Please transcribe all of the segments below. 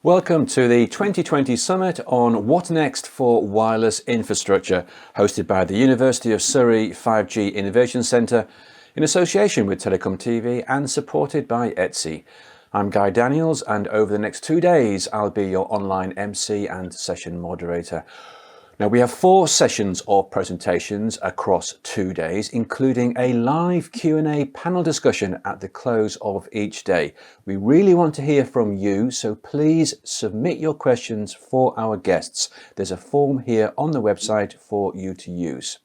Welcome to the 2020 Summit on What Next for Wireless Infrastructure, hosted by the University of Surrey 5G Innovation Centre in association with TelecomTV and supported by ETSI. I'm Guy Daniels, and over the next 2 days I'll be your online MC and session moderator. Now, we have 4 sessions of presentations across 2 days, including a live Q&A panel discussion at the close of each day. We really want to hear from you, so please submit your questions for our guests. There's a form here on the website for you to use.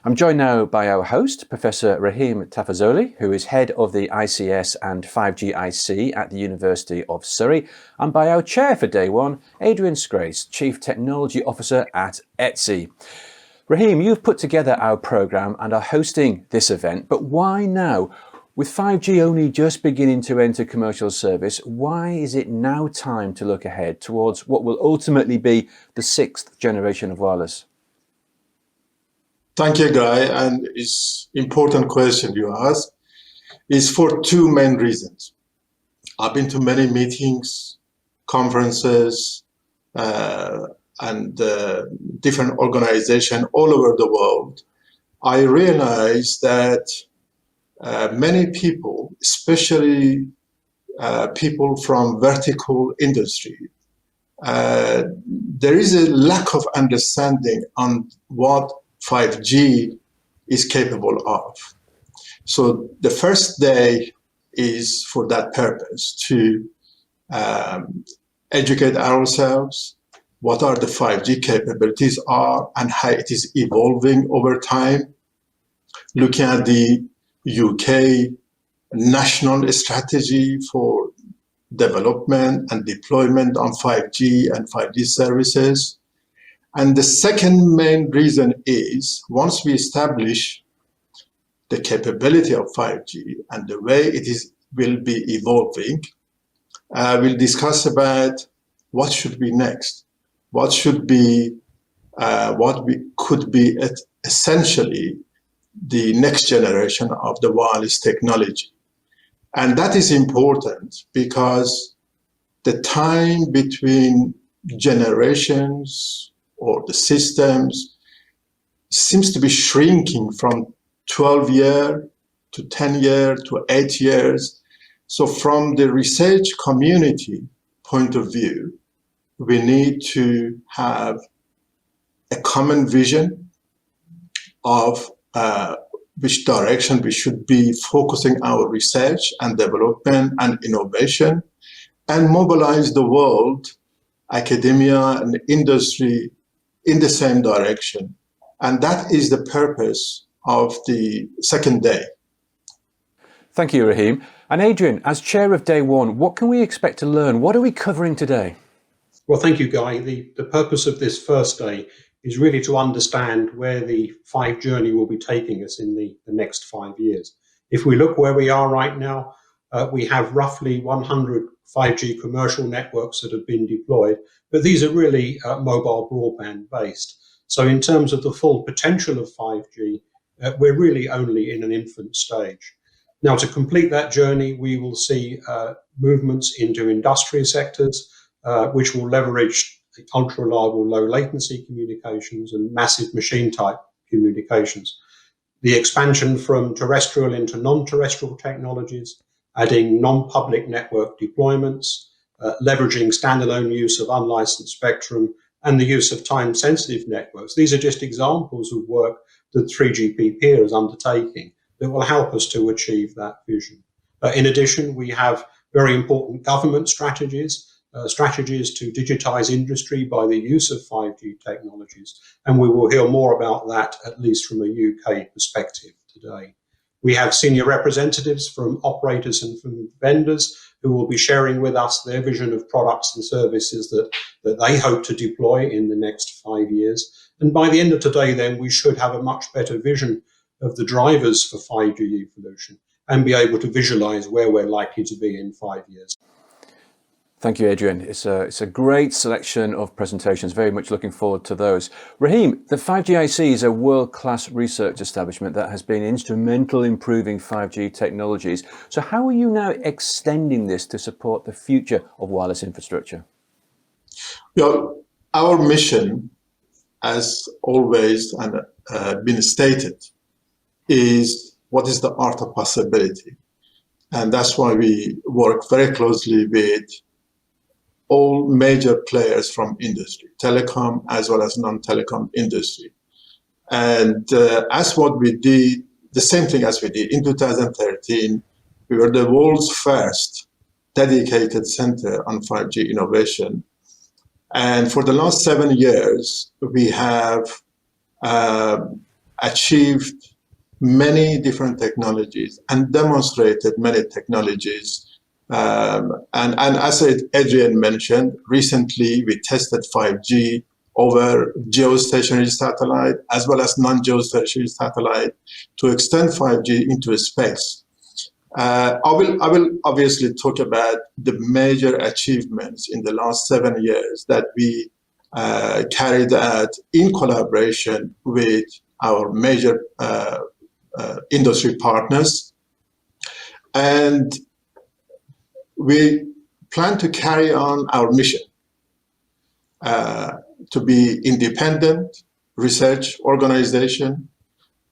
I'm joined now by our host, Professor Rahim Tafazoli, who is head of the ICS and 5G IC at the University of Surrey, and by our chair for day one, Adrian Scrace, Chief Technology Officer at ETSI. Rahim, you've put together our programme and are hosting this event, but why now? With 5G only just beginning to enter commercial service, why is it now time to look ahead towards what will ultimately be the 6th generation of wireless? Thank you, Guy, and it's important question you ask. It's for 2 main reasons. I've been to many meetings, conferences, and different organizations all over the world. I realized that many people, especially people from vertical industry, there is a lack of understanding on what 5G is capable of. So the first day is for that purpose, to educate ourselves what are the 5G capabilities are and how it is evolving over time. Looking at the UK national strategy for development and deployment on 5G and 5G services. And the second main reason is, once we establish the capability of 5G and the way will be evolving, we'll discuss about what should be next, what could be essentially the next generation of the wireless technology. And that is important because the time between generations or the systems seems to be shrinking from 12 years to 10 years to 8 years. So from the research community point of view, we need to have a common vision of which direction we should be focusing our research and development and innovation, and mobilize the world, academia and industry in the same direction. And that is the purpose of the second day. Thank you, Rahim. And Adrian, as chair of day one, what can we expect to learn? What are we covering today? Well, thank you, Guy. The purpose of this first day is really to understand where the 5G journey will be taking us in the next 5 years. If we look where we are right now, we have roughly 100 5G commercial networks that have been deployed, but these are really mobile broadband based. So in terms of the full potential of 5G, we're really only in an infant stage. Now, to complete that journey, we will see movements into industrial sectors, which will leverage the ultra-reliable low latency communications and massive machine type communications. The expansion from terrestrial into non-terrestrial technologies, adding non-public network deployments, leveraging standalone use of unlicensed spectrum, and the use of time-sensitive networks. These are just examples of work that 3GPP is undertaking that will help us to achieve that vision. In addition, we have very important government strategies to digitize industry by the use of 5G technologies, and we will hear more about that, at least from a UK perspective today. We have senior representatives from operators and from vendors who will be sharing with us their vision of products and services that they hope to deploy in the next 5 years. And by the end of today, then, we should have a much better vision of the drivers for 5G evolution and be able to visualize where we're likely to be in 5 years. Thank you, Adrian. It's a great selection of presentations. Very much looking forward to those. Raheem, the 5GIC is a world-class research establishment that has been instrumental in improving 5G technologies. So how are you now extending this to support the future of wireless infrastructure? Well, our mission, as always and been stated, is what is the art of possibility. And that's why we work very closely with all major players from industry, telecom as well as non-telecom industry. And as what we did, the same thing as we did in 2013, we were the world's first dedicated center on 5G innovation. And for the last 7 years, we have achieved many different technologies and demonstrated many technologies. And as Adrian mentioned, recently we tested 5G over geostationary satellite as well as non-geostationary satellite to extend 5G into space. I will obviously talk about the major achievements in the last 7 years that we carried out in collaboration with our major industry partners. And we plan to carry on our mission to be independent research organization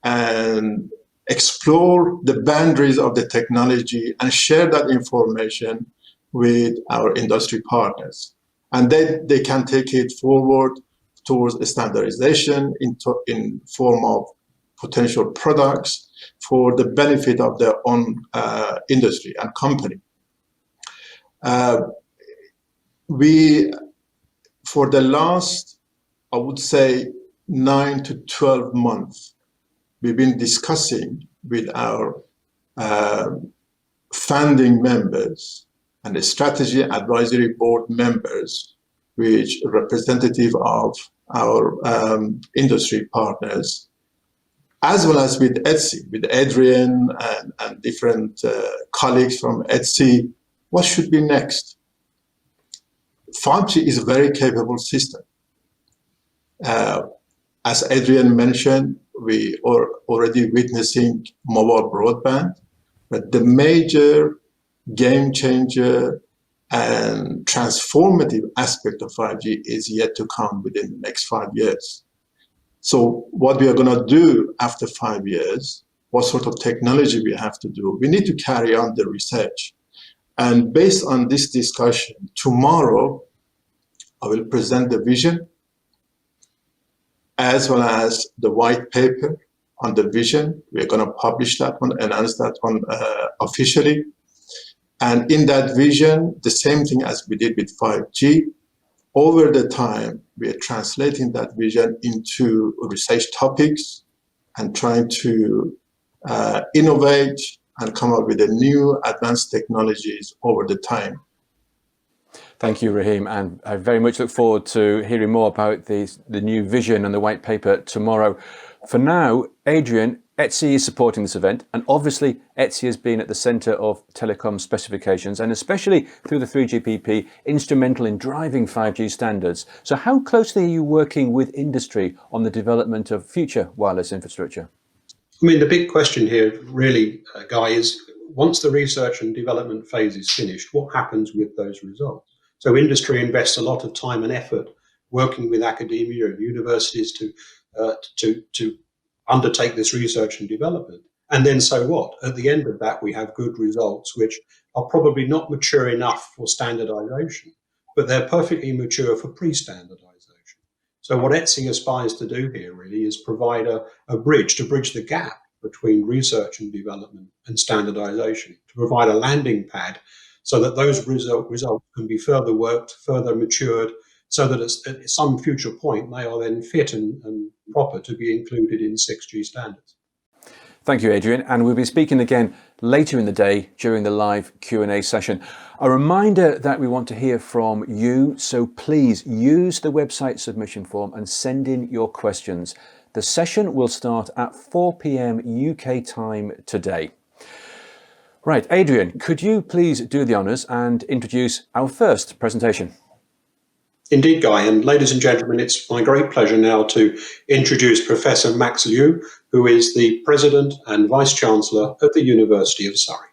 and explore the boundaries of the technology and share that information with our industry partners. And then they can take it forward towards standardization in form of potential products for the benefit of their own industry and company. We, for the last, I would say, 9 to 12 months, we've been discussing with our founding members and the strategy advisory board members, which are representative of our industry partners, as well as with ETSI, with Adrian and different colleagues from ETSI, what should be next? 5G is a very capable system. As Adrian mentioned, we are already witnessing mobile broadband, but the major game changer and transformative aspect of 5G is yet to come within the next 5 years. So what we are going to do after 5 years, what sort of technology we have to do, we need to carry on the research. And based on this discussion, tomorrow I will present the vision as well as the white paper on the vision. We're going to publish that one, announce that one officially. And in that vision, the same thing as we did with 5G, over the time, we are translating that vision into research topics and trying to innovate and come up with the new advanced technologies over the time. Thank you, Raheem, and I very much look forward to hearing more about the new vision and the white paper tomorrow. For now, Adrian, ETSI is supporting this event, and obviously ETSI has been at the centre of telecom specifications, and especially through the 3GPP, instrumental in driving 5G standards. So how closely are you working with industry on the development of future wireless infrastructure? I mean, the big question here really, Guy, is once the research and development phase is finished, what happens with those results? So industry invests a lot of time and effort working with academia and universities to undertake this research and development. And then so what? At the end of that, we have good results, which are probably not mature enough for standardization, but they're perfectly mature for pre-standardization. So what ETSI aspires to do here really is provide a bridge, to bridge the gap between research and development and standardization, to provide a landing pad so that those results can be further worked, further matured, so that at some future point they are then fit and proper to be included in 6G standards. Thank you, Adrian, and we'll be speaking again later in the day during the live Q&A session. A reminder that we want to hear from you, so please use the website submission form and send in your questions. The session will start at 4 p.m. UK time today. Right, Adrian, could you please do the honours and introduce our first presentation? Indeed, Guy, and ladies and gentlemen, it's my great pleasure now to introduce Professor Max Liu, who is the President and Vice-Chancellor of the University of Surrey.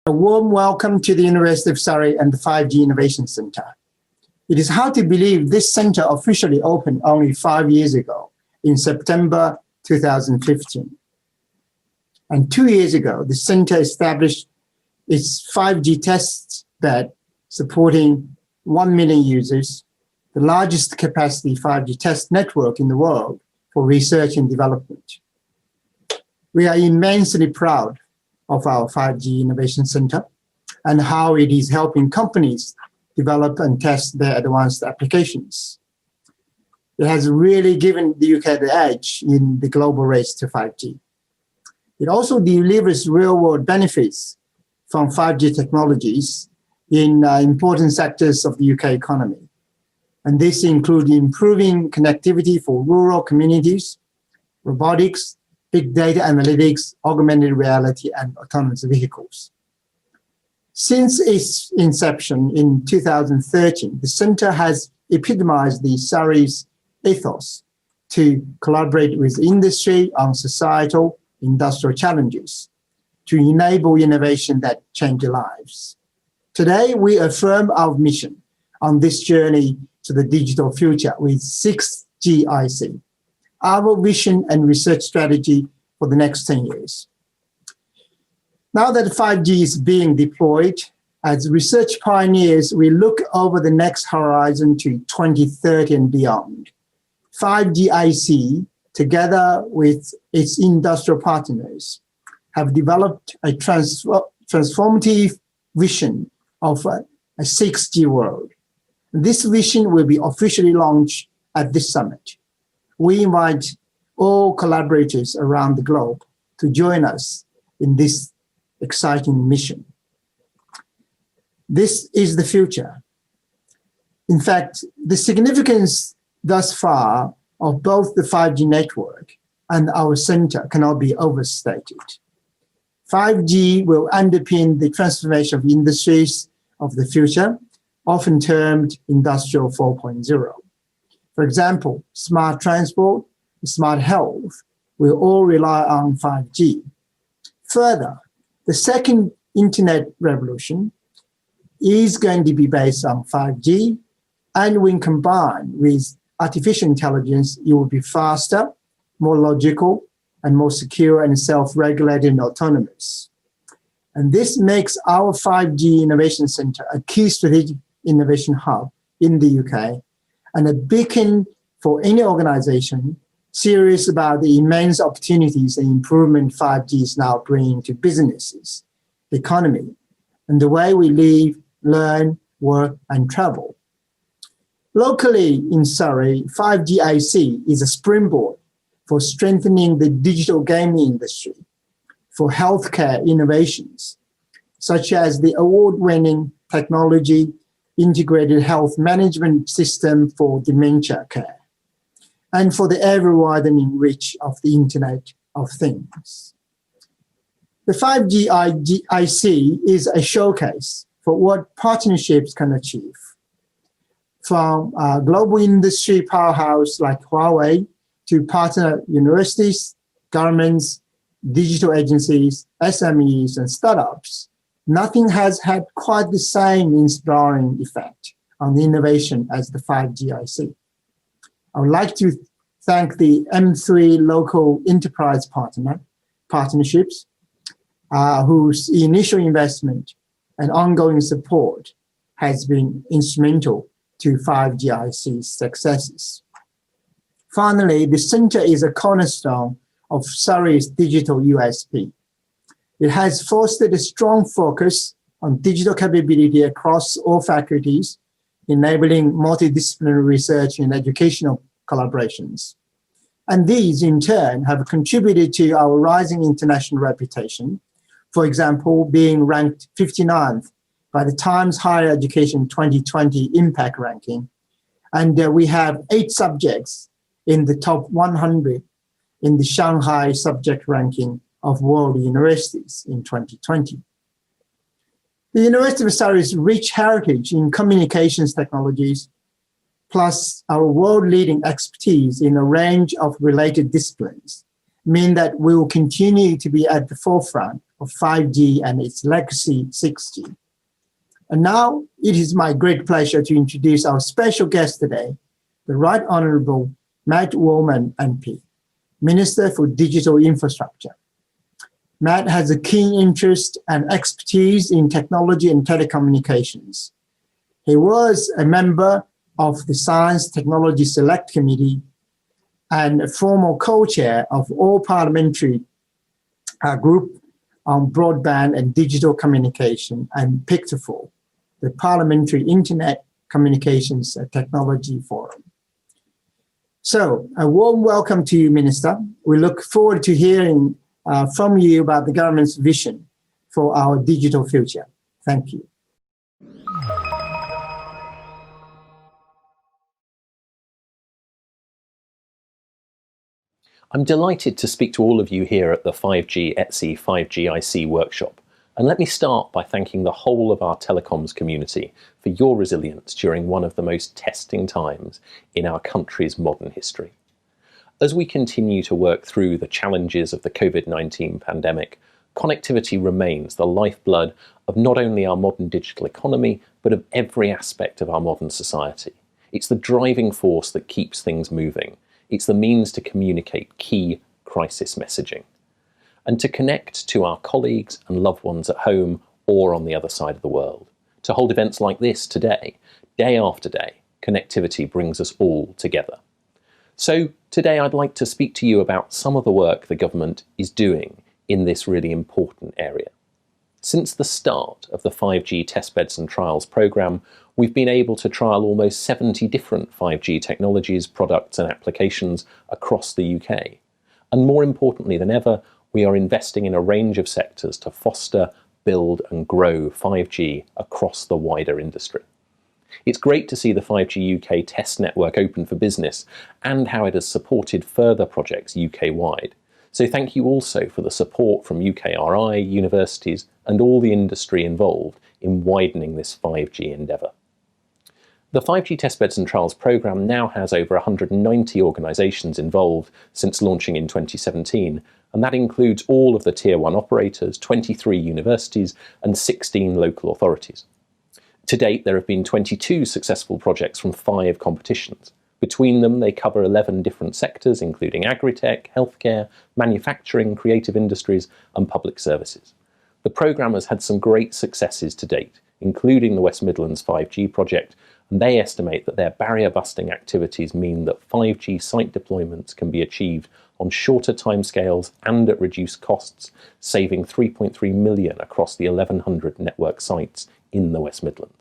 A warm welcome to the University of Surrey and the 5G Innovation Centre. It is hard to believe this centre officially opened only 5 years ago, in September 2015. And 2 years ago, the centre established its 5G test bed supporting 1 million users, the largest capacity 5G test network in the world for research and development. We are immensely proud of our 5G Innovation Centre and how it is helping companies develop and test their advanced applications. It has really given the UK the edge in the global race to 5G. It also delivers real-world benefits from 5G technologies in important sectors of the UK economy. And this includes improving connectivity for rural communities, robotics, big data analytics, augmented reality, and autonomous vehicles. Since its inception in 2013, the centre has epitomized the Surrey's ethos to collaborate with industry on societal industrial challenges to enable innovation that change lives. Today, we affirm our mission on this journey to the digital future with 6GIC, our vision and research strategy for the next 10 years. Now that 5G is being deployed, as research pioneers, we look over the next horizon to 2030 and beyond. 5GIC, together with its industrial partners, have developed a transformative vision of a 6G world. This vision will be officially launched at this summit. We invite all collaborators around the globe to join us in this exciting mission. This is the future. In fact, the significance thus far of both the 5G network and our center cannot be overstated. 5G will underpin the transformation of industries of the future, often termed Industrial 4.0. For example, smart transport, smart health will all rely on 5G. Further, the second internet revolution is going to be based on 5G, and when combined with artificial intelligence, it will be faster, more logical, and more secure and self-regulated and autonomous. And this makes our 5G Innovation Centre a key strategic innovation hub in the UK and a beacon for any organization serious about the immense opportunities and improvement 5G is now bringing to businesses, the economy, and the way we live, learn, work, and travel. Locally in Surrey, 5GIC is a springboard for strengthening the digital gaming industry, for healthcare innovations, such as the award-winning technology integrated health management system for dementia care, and for the ever-widening reach of the Internet of Things. The 5GIC is a showcase for what partnerships can achieve. From a global industry powerhouse like Huawei to partner universities, governments, digital agencies, SMEs, and startups, nothing has had quite the same inspiring effect on the innovation as the 5GIC. I would like to thank the M3 local enterprise partnerships, whose initial investment and ongoing support has been instrumental to 5GIC's successes. Finally, the centre is a cornerstone of Surrey's digital USP. It has fostered a strong focus on digital capability across all faculties, enabling multidisciplinary research and educational collaborations. And these, in turn, have contributed to our rising international reputation, for example, being ranked 59th by the Times Higher Education 2020 Impact Ranking, And we have 8 subjects in the top 100 in the Shanghai subject ranking of world universities in 2020. The University of Surrey's rich heritage in communications technologies, plus our world-leading expertise in a range of related disciplines, mean that we will continue to be at the forefront of 5G and its legacy 6G. And now it is my great pleasure to introduce our special guest today, the Right Honourable Matt Willman, MP, Minister for Digital Infrastructure. Matt has a keen interest and expertise in technology and telecommunications. He was a member of the Science Technology Select Committee and a former co-chair of all parliamentary group on broadband and digital communication and PICTOFOR, the Parliamentary Internet Communications Technology Forum. So a warm welcome to you, Minister. We look forward to hearing from you about the government's vision for our digital future. Thank you. I'm delighted to speak to all of you here at the 5G ETSI 5G IC workshop. And let me start by thanking the whole of our telecoms community for your resilience during one of the most testing times in our country's modern history. As we continue to work through the challenges of the COVID-19 pandemic, connectivity remains the lifeblood of not only our modern digital economy, but of every aspect of our modern society. It's the driving force that keeps things moving. It's the means to communicate key crisis messaging and to connect to our colleagues and loved ones at home or on the other side of the world. To hold events like this today, day after day, connectivity brings us all together. So today I'd like to speak to you about some of the work the government is doing in this really important area. Since the start of the 5G testbeds and trials programme, we've been able to trial almost 70 different 5G technologies, products and applications across the UK. And more importantly than ever, we are investing in a range of sectors to foster, build and grow 5G across the wider industry. It's great to see the 5G UK test network open for business and how it has supported further projects UK-wide. So thank you also for the support from UKRI, universities and all the industry involved in widening this 5G endeavour. The 5G testbeds and trials programme now has over 190 organisations involved since launching in 2017, and that includes all of the Tier 1 operators, 23 universities and 16 local authorities. To date, there have been 22 successful projects from 5 competitions. Between them, they cover 11 different sectors, including agri-tech, healthcare, manufacturing, creative industries, and public services. The programme has had some great successes to date, including the West Midlands 5G project, and they estimate that their barrier-busting activities mean that 5G site deployments can be achieved on shorter timescales and at reduced costs, saving 3.3 million across the 1,100 network sites in the West Midlands.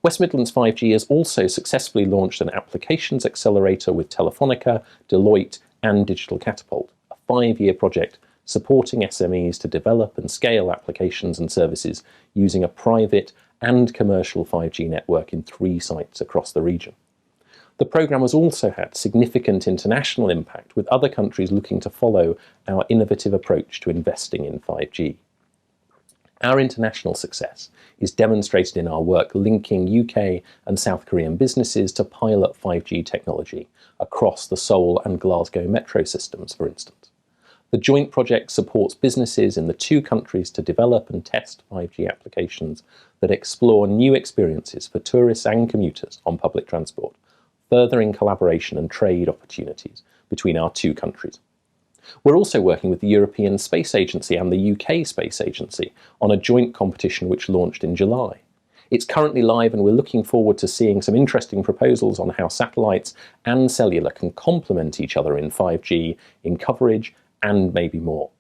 West Midlands 5G has also successfully launched an applications accelerator with Telefonica, Deloitte and Digital Catapult, a 5-year project supporting SMEs to develop and scale applications and services using a private and commercial 5G network in 3 sites across the region. The programme has also had significant international impact, with other countries looking to follow our innovative approach to investing in 5G. Our international success is demonstrated in our work linking UK and South Korean businesses to pilot 5G technology across the Seoul and Glasgow metro systems, for instance. The joint project supports businesses in the 2 countries to develop and test 5G applications that explore new experiences for tourists and commuters on public transport, furthering collaboration and trade opportunities between our 2 countries. We're also working with the European Space Agency and the UK Space Agency on a joint competition which launched in July. It's currently live and we're looking forward to seeing some interesting proposals on how satellites and cellular can complement each other in 5G, in coverage and maybe more.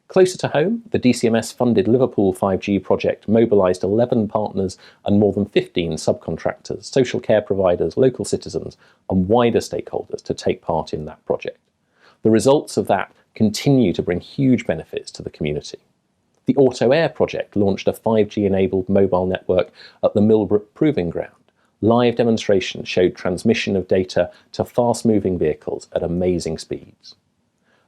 Closer to home, the DCMS-funded Liverpool 5G project mobilised 11 partners and more than 15 subcontractors, social care providers, local citizens and wider stakeholders to take part in that project. The results of that continue to bring huge benefits to the community. The Auto Air project launched a 5G-enabled mobile network at the Millbrook Proving Ground, Live demonstrations showed transmission of data to fast-moving vehicles at amazing speeds.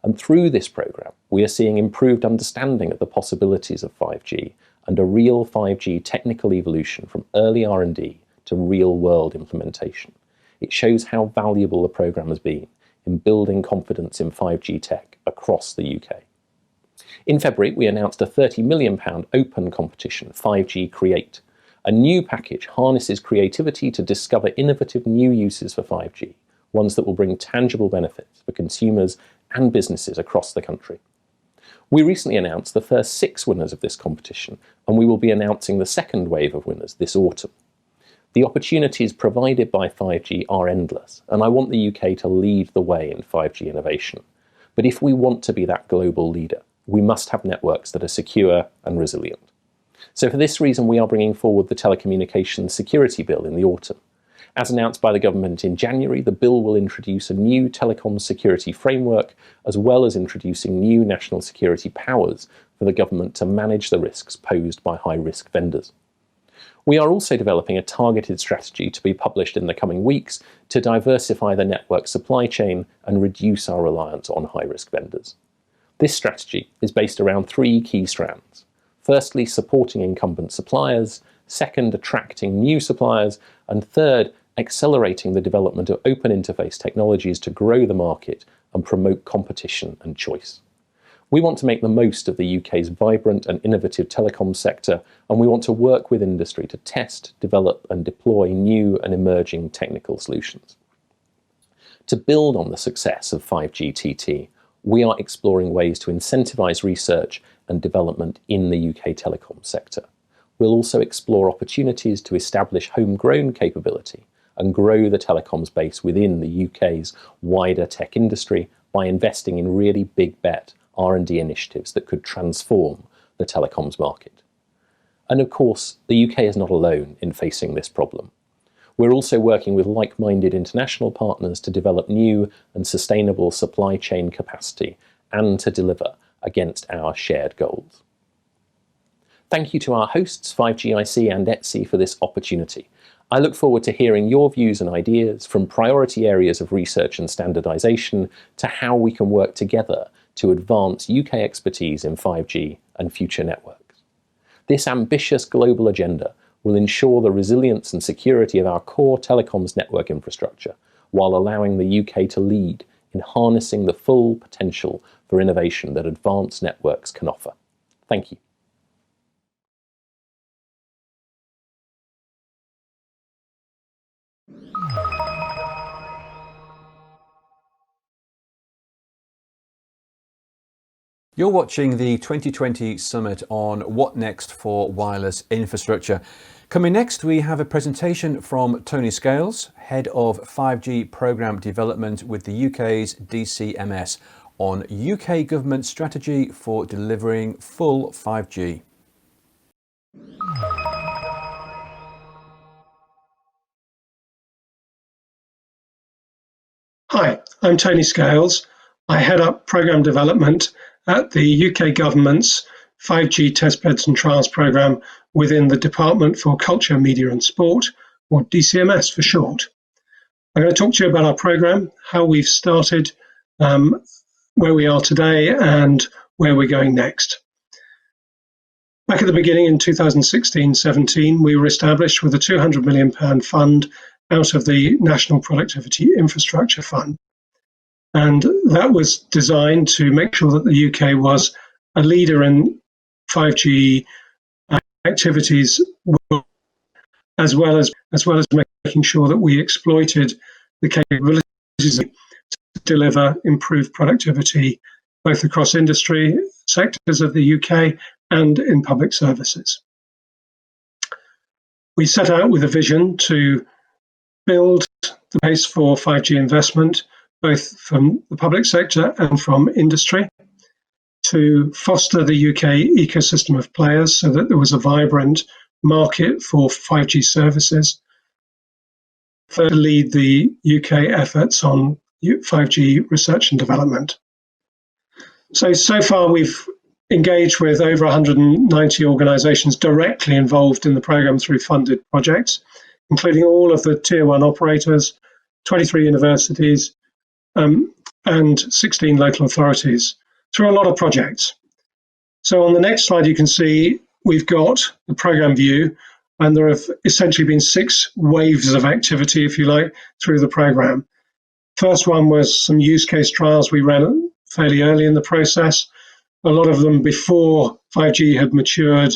And through this programme, we are seeing improved understanding of the possibilities of 5G and a real 5G technical evolution from early R&D to real-world implementation. It shows how valuable the programme has been in building confidence in 5G tech across the UK. In February, we announced a £30 million open competition, 5G Create. A new package harnesses creativity to discover innovative new uses for 5G, ones that will bring tangible benefits for consumers and businesses across the country. We recently announced the first 6 winners of this competition, and we will be announcing the second wave of winners this autumn. The opportunities provided by 5G are endless, and I want the UK to lead the way in 5G innovation. But if we want to be that global leader, we must have networks that are secure and resilient. So for this reason, we are bringing forward the Telecommunications Security Bill in the autumn. As announced by the government in January, the bill will introduce a new telecom security framework, as well as introducing new national security powers for the government to manage the risks posed by high-risk vendors. We are also developing a targeted strategy to be published in the coming weeks to diversify the network supply chain and reduce our reliance on high-risk vendors. This strategy is based around 3 key strands. Firstly, supporting incumbent suppliers. Second, attracting new suppliers. And third, accelerating the development of open interface technologies to grow the market and promote competition and choice. We want to make the most of the UK's vibrant and innovative telecom sector, and we want to work with industry to test, develop and deploy new and emerging technical solutions. To build on the success of 5G TT, we are exploring ways to incentivise research and development in the UK telecom sector. We'll also explore opportunities to establish homegrown capability and grow the telecoms base within the UK's wider tech industry by investing in really big bet R&D initiatives that could transform the telecoms market. And of course, the UK is not alone in facing this problem. We're also working with like-minded international partners to develop new and sustainable supply chain capacity and to deliver against our shared goals. Thank you to our hosts, 5GIC and ETSI, for this opportunity. I look forward to hearing your views and ideas from priority areas of research and standardisation to how we can work together to advance UK expertise in 5G and future networks. This ambitious global agenda will ensure the resilience and security of our core telecoms network infrastructure, while allowing the UK to lead in harnessing the full potential for innovation that advanced networks can offer. Thank you. You're watching the 2020 Summit on What Next for Wireless Infrastructure. Coming next, we have a presentation from Tony Scales, Head of 5G Programme Development with the UK's DCMS, on UK Government strategy for delivering full 5G. Hi, I'm Tony Scales. I head up Programme Development at the UK Government's 5G Testbeds and Trials Programme within the Department for Culture, Media and Sport, or DCMS for short. I'm going to talk to you about our programme, how we've started, where we are today and where we're going next. Back at the beginning in 2016-17, we were established with a £200 million fund out of the National Productivity Infrastructure Fund. And that was designed to make sure that the UK was a leader in 5G activities, as well as making sure that we exploited the capabilities to deliver improved productivity, both across industry sectors of the UK and in public services. We set out with a vision to build the base for 5G investment, both from the public sector and from industry, to foster the UK ecosystem of players so that there was a vibrant market for 5G services, further lead the UK efforts on 5G research and development. So far we've engaged with over 190 organisations directly involved in the programme through funded projects, including all of the Tier 1 operators, 23 universities, and 16 local authorities through a lot of projects. So on the next slide, you can see we've got the program view, and there have essentially been 6 waves of activity, if you like, through the program. First one was some use case trials we ran fairly early in the process, a lot of them before 5G had matured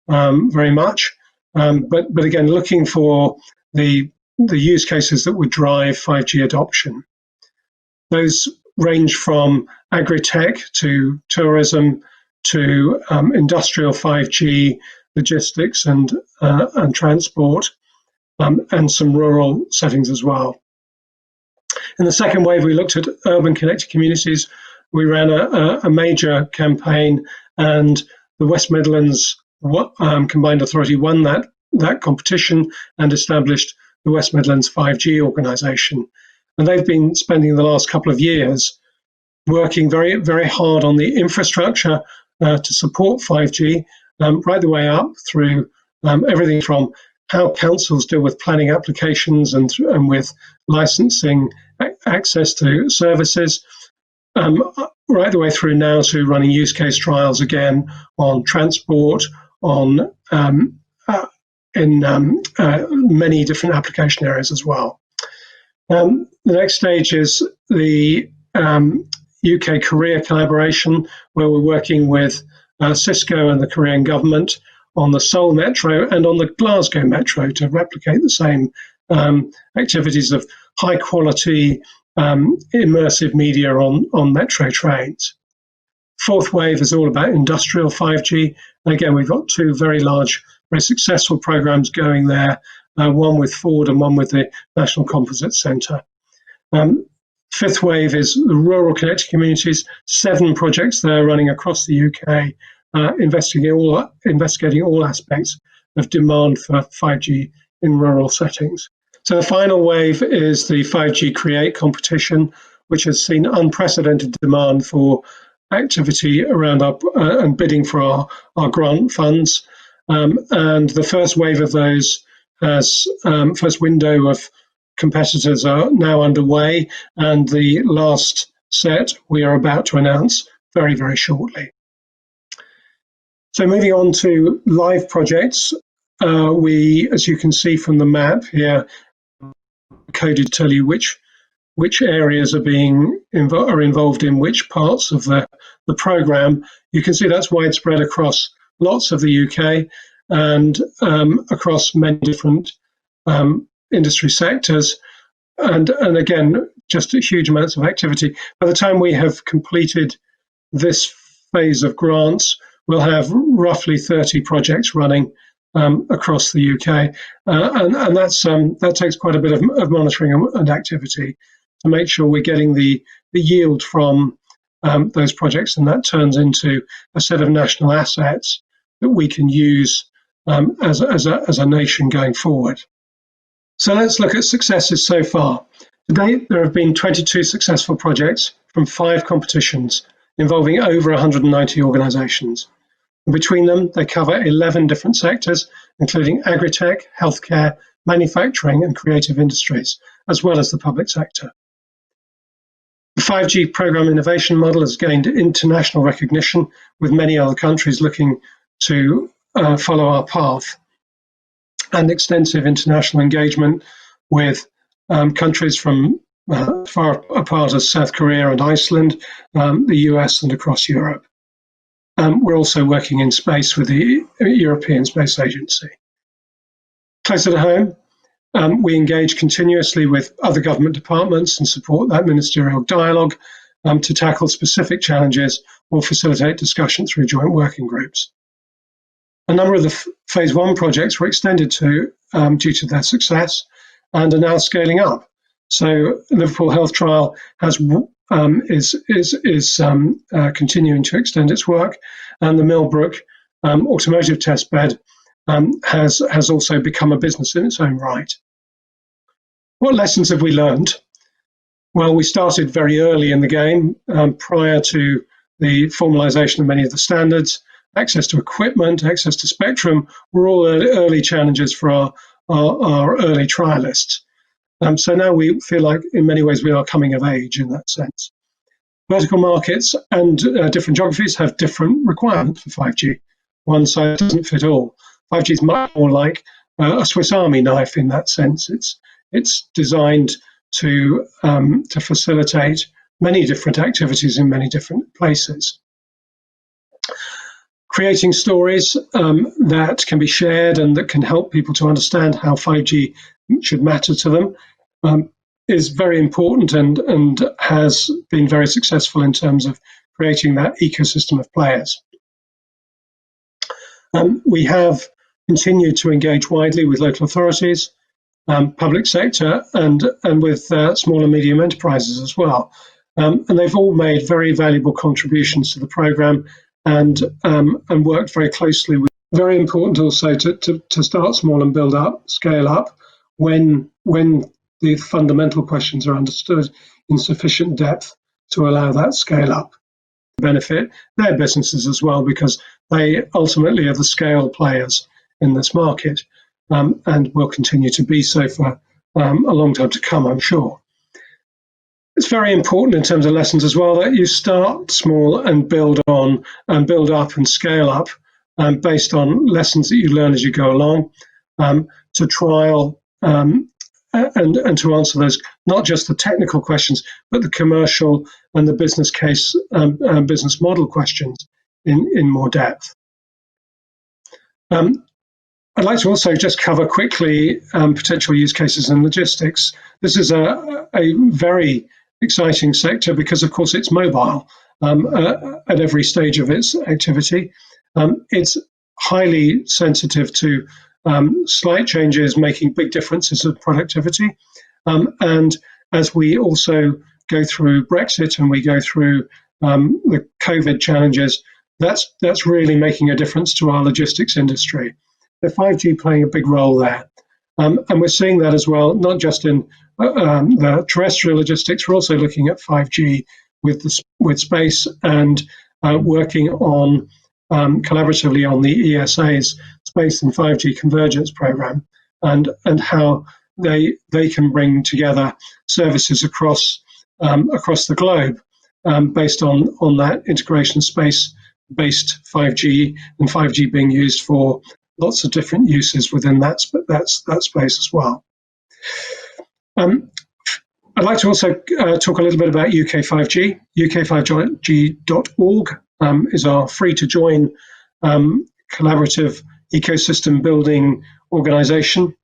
very much. But again, looking for the use cases that would drive 5G adoption. Those range from agri-tech to tourism to industrial 5G, logistics and transport, and some rural settings as well. In the second wave, we looked at urban connected communities. We ran a major campaign, and the West Midlands Combined Authority won that competition and established the West Midlands 5G organisation. And they've been spending the last couple of years working very, very hard on the infrastructure to support 5G, right the way up through everything from how councils deal with planning applications and with licensing access to services, right the way through now to running use case trials again on transport, on in many different application areas as well. The next stage is the UK-Korea collaboration, where we're working with Cisco and the Korean government on the Seoul Metro and on the Glasgow Metro to replicate the same activities of high-quality immersive media on metro trains. Fourth wave is all about industrial 5G. And again, we've got 2 very large, very successful programs going there, one with Ford and one with the National Composites Centre. Fifth wave is the rural connected communities, 7 projects there running across the UK, investigating all aspects of demand for 5G in rural settings. So the final wave is the 5G Create competition, which has seen unprecedented demand for activity around and bidding for our grant funds. And the first wave of those first window of competitors are now underway, and the last set we are about to announce very, very shortly. So moving on to live projects, we, as you can see from the map here, coded to tell you which areas are involved in which parts of the program. You can see that's widespread across lots of the UK and across many different industry sectors, and again, just huge amounts of activity. By the time we have completed this phase of grants, we'll have roughly 30 projects running across the UK, and that takes quite a bit of monitoring and activity to make sure we're getting the yield from those projects, and that turns into a set of national assets that we can use as a nation going forward. So let's look at successes so far. To date, there have been 22 successful projects from 5 competitions involving over 190 organisations. Between them, they cover 11 different sectors, including agri-tech, healthcare, manufacturing and creative industries, as well as the public sector. The 5G programme innovation model has gained international recognition, with many other countries looking to follow our path, and extensive international engagement with countries from far apart as South Korea and Iceland, the US and across Europe. We're also working in space with the European Space Agency. Closer to home, we engage continuously with other government departments and support that ministerial dialogue to tackle specific challenges or facilitate discussion through joint working groups. A number of the phase 1 projects were extended due to their success and are now scaling up. So Liverpool Health Trial is continuing to extend its work, and the Millbrook automotive test bed has also become a business in its own right. What lessons have we learned? Well, we started very early in the game, prior to the formalisation of many of the standards. Access to equipment, access to spectrum were all early challenges for our early trialists. So now we feel like in many ways we are coming of age in that sense. Vertical markets and different geographies have different requirements for 5G. One size doesn't fit all. 5G is much more like a Swiss Army knife in that sense. It's designed to facilitate many different activities in many different places. Creating stories that can be shared and that can help people to understand how 5G should matter to them is very important and has been very successful in terms of creating that ecosystem of players. We have continued to engage widely with local authorities, public sector, and with small and medium enterprises as well. And they've all made very valuable contributions to the programme and worked very closely with. Very important also to start small and build up, scale up when the fundamental questions are understood in sufficient depth to allow that scale up. Benefit their businesses as well, because they ultimately are the scale players in this market and will continue to be so for a long time to come, I'm sure. It's very important in terms of lessons as well that you start small and build on and build up and scale up based on lessons that you learn as you go along, to trial and to answer those, not just the technical questions, but the commercial and the business case and business model questions in more depth. I'd like to also just cover quickly potential use cases in logistics. This is a very exciting sector because, of course, it's mobile at every stage of its activity. It's highly sensitive to slight changes making big differences in productivity. And as we also go through Brexit and we go through the COVID challenges, that's really making a difference to our logistics industry. The 5G playing a big role there. And we're seeing that as well, not just in the terrestrial logistics, we're also looking at 5G with space and working on collaboratively on the ESA's Space and 5G Convergence Program and how they can bring together services across the globe based on that integration space-based 5G and 5G being used for lots of different uses within that space as well. I'd like to also talk a little bit about UK 5G. UK5G.org is our free-to-join collaborative ecosystem building organisation.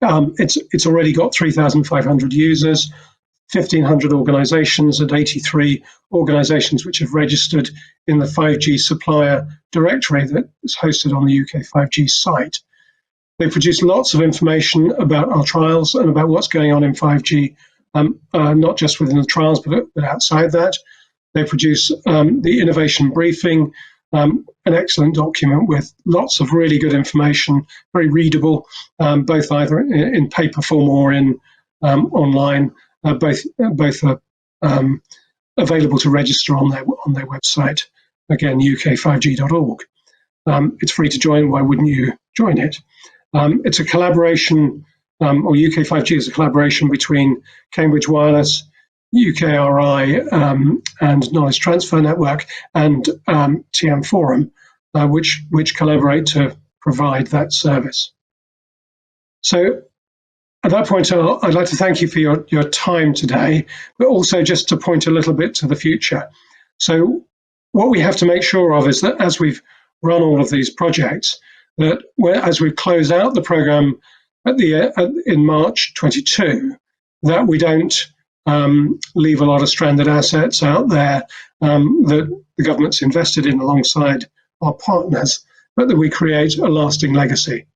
It's already got 3,500 users, 1,500 organisations and 83 organisations which have registered in the 5G supplier directory that is hosted on the UK 5G site. They produce lots of information about our trials and about what's going on in 5G, not just within the trials, but outside that. They produce the innovation briefing, an excellent document with lots of really good information, very readable, both either in paper form or in online. Both are available to register on their website. Again, UK5G.org. It's free to join. Why wouldn't you join it? It's a collaboration, or UK5G is a collaboration between Cambridge Wireless, UKRI, and Knowledge Transfer Network, and TM Forum, which collaborate to provide that service. So at that point, I'd like to thank you for your time today, but also just to point a little bit to the future. So what we have to make sure of is that as we've run all of these projects, that as we close out the program in March 22, that we don't leave a lot of stranded assets out there that the government's invested in alongside our partners, but that we create a lasting legacy.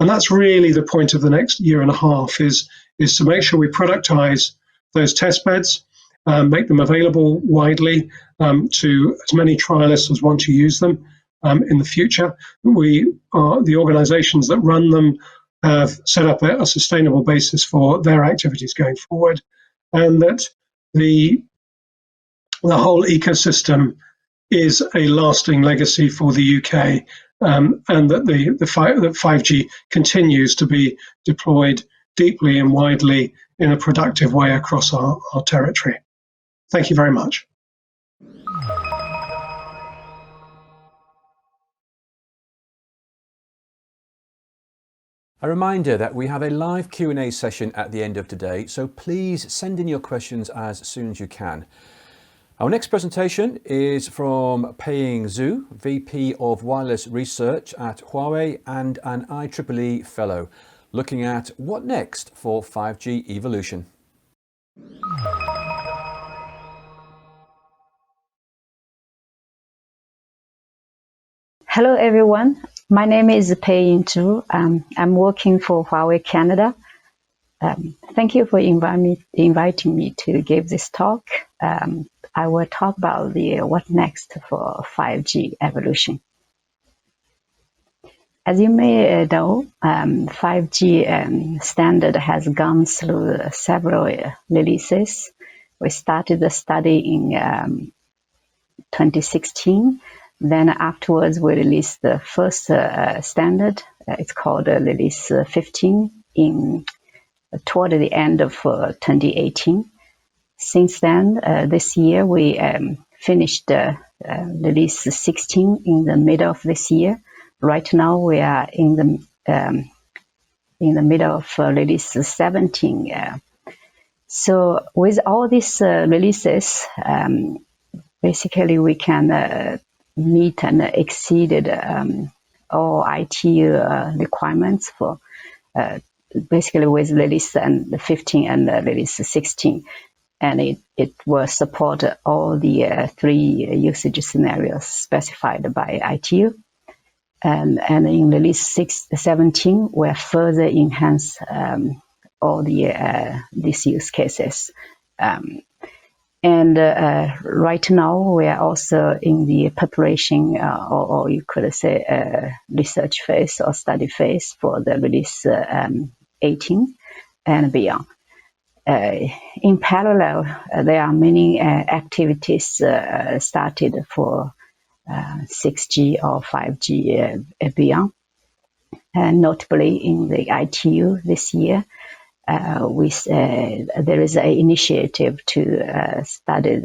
And that's really the point of the next year and a half is to make sure we productize those test beds, make them available widely to as many trialists as want to use them in the future. The organizations that run them have set up a sustainable basis for their activities going forward, and that the whole ecosystem is a lasting legacy for the UK and that that 5G continues to be deployed deeply and widely in a productive way across our territory. Thank you very much. A reminder that we have a live Q&A session at the end of today, so please send in your questions as soon as you can. Our next presentation is from Pei-Ying Zhu, VP of Wireless Research at Huawei and an IEEE Fellow, looking at what next for 5G evolution. Hello everyone, my name is Pei-Ying Zhu. I'm working for Huawei Canada. Thank you for inviting me to give this talk. I will talk about what next for 5G evolution. As you may know, 5G standard has gone through several releases. We started the study in 2016. Then afterwards, we released the first standard. It's called Release 15 toward the end of 2018. Since then, this year, we finished Release 16 in the middle of this year. Right now, we are in the middle of Release 17. So with all these releases, basically we can meet and exceeded all IT requirements for basically with Release 15 and Release 16. And it will support all the 3 usage scenarios specified by ITU. And in Release 17, we'll further enhance all these use cases. And right now, we are also in the preparation, or you could say research phase or study phase for the Release 18 and beyond. In parallel, there are many activities started for 6G or 5G beyond. Notably, in the ITU this year, there is an initiative to study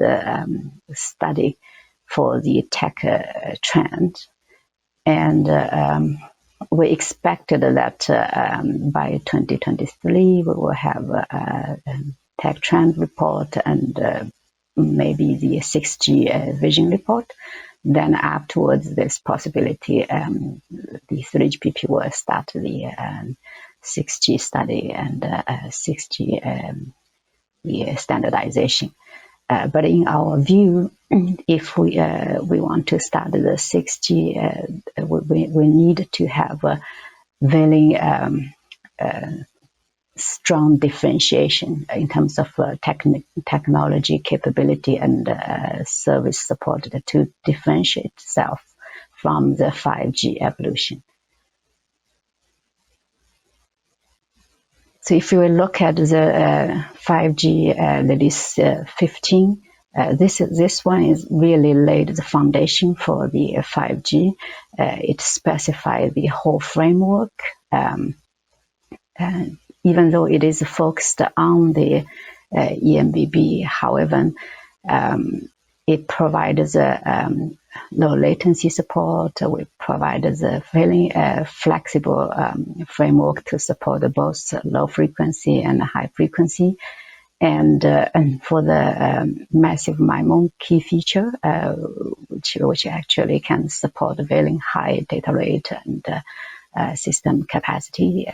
for the tech trend, and we expected that by 2023 we will have a tech trend report and maybe the 6G vision report. Then afterwards, there's possibility the 3GPP will start the 6G study and 6G the standardization. But in our view, if we want to start the 6G, we need to have a very strong differentiation in terms of technology capability and service support to differentiate itself from the 5G evolution. So if we look at the 5G Release 15, this one is really laid the foundation for the 5G. It specifies the whole framework. Even though it is focused on the EMBB, however, it provides low latency support. We provide a very flexible framework to support both low frequency and high frequency. And for the massive MIMO key feature, which actually can support very high data rate and system capacity.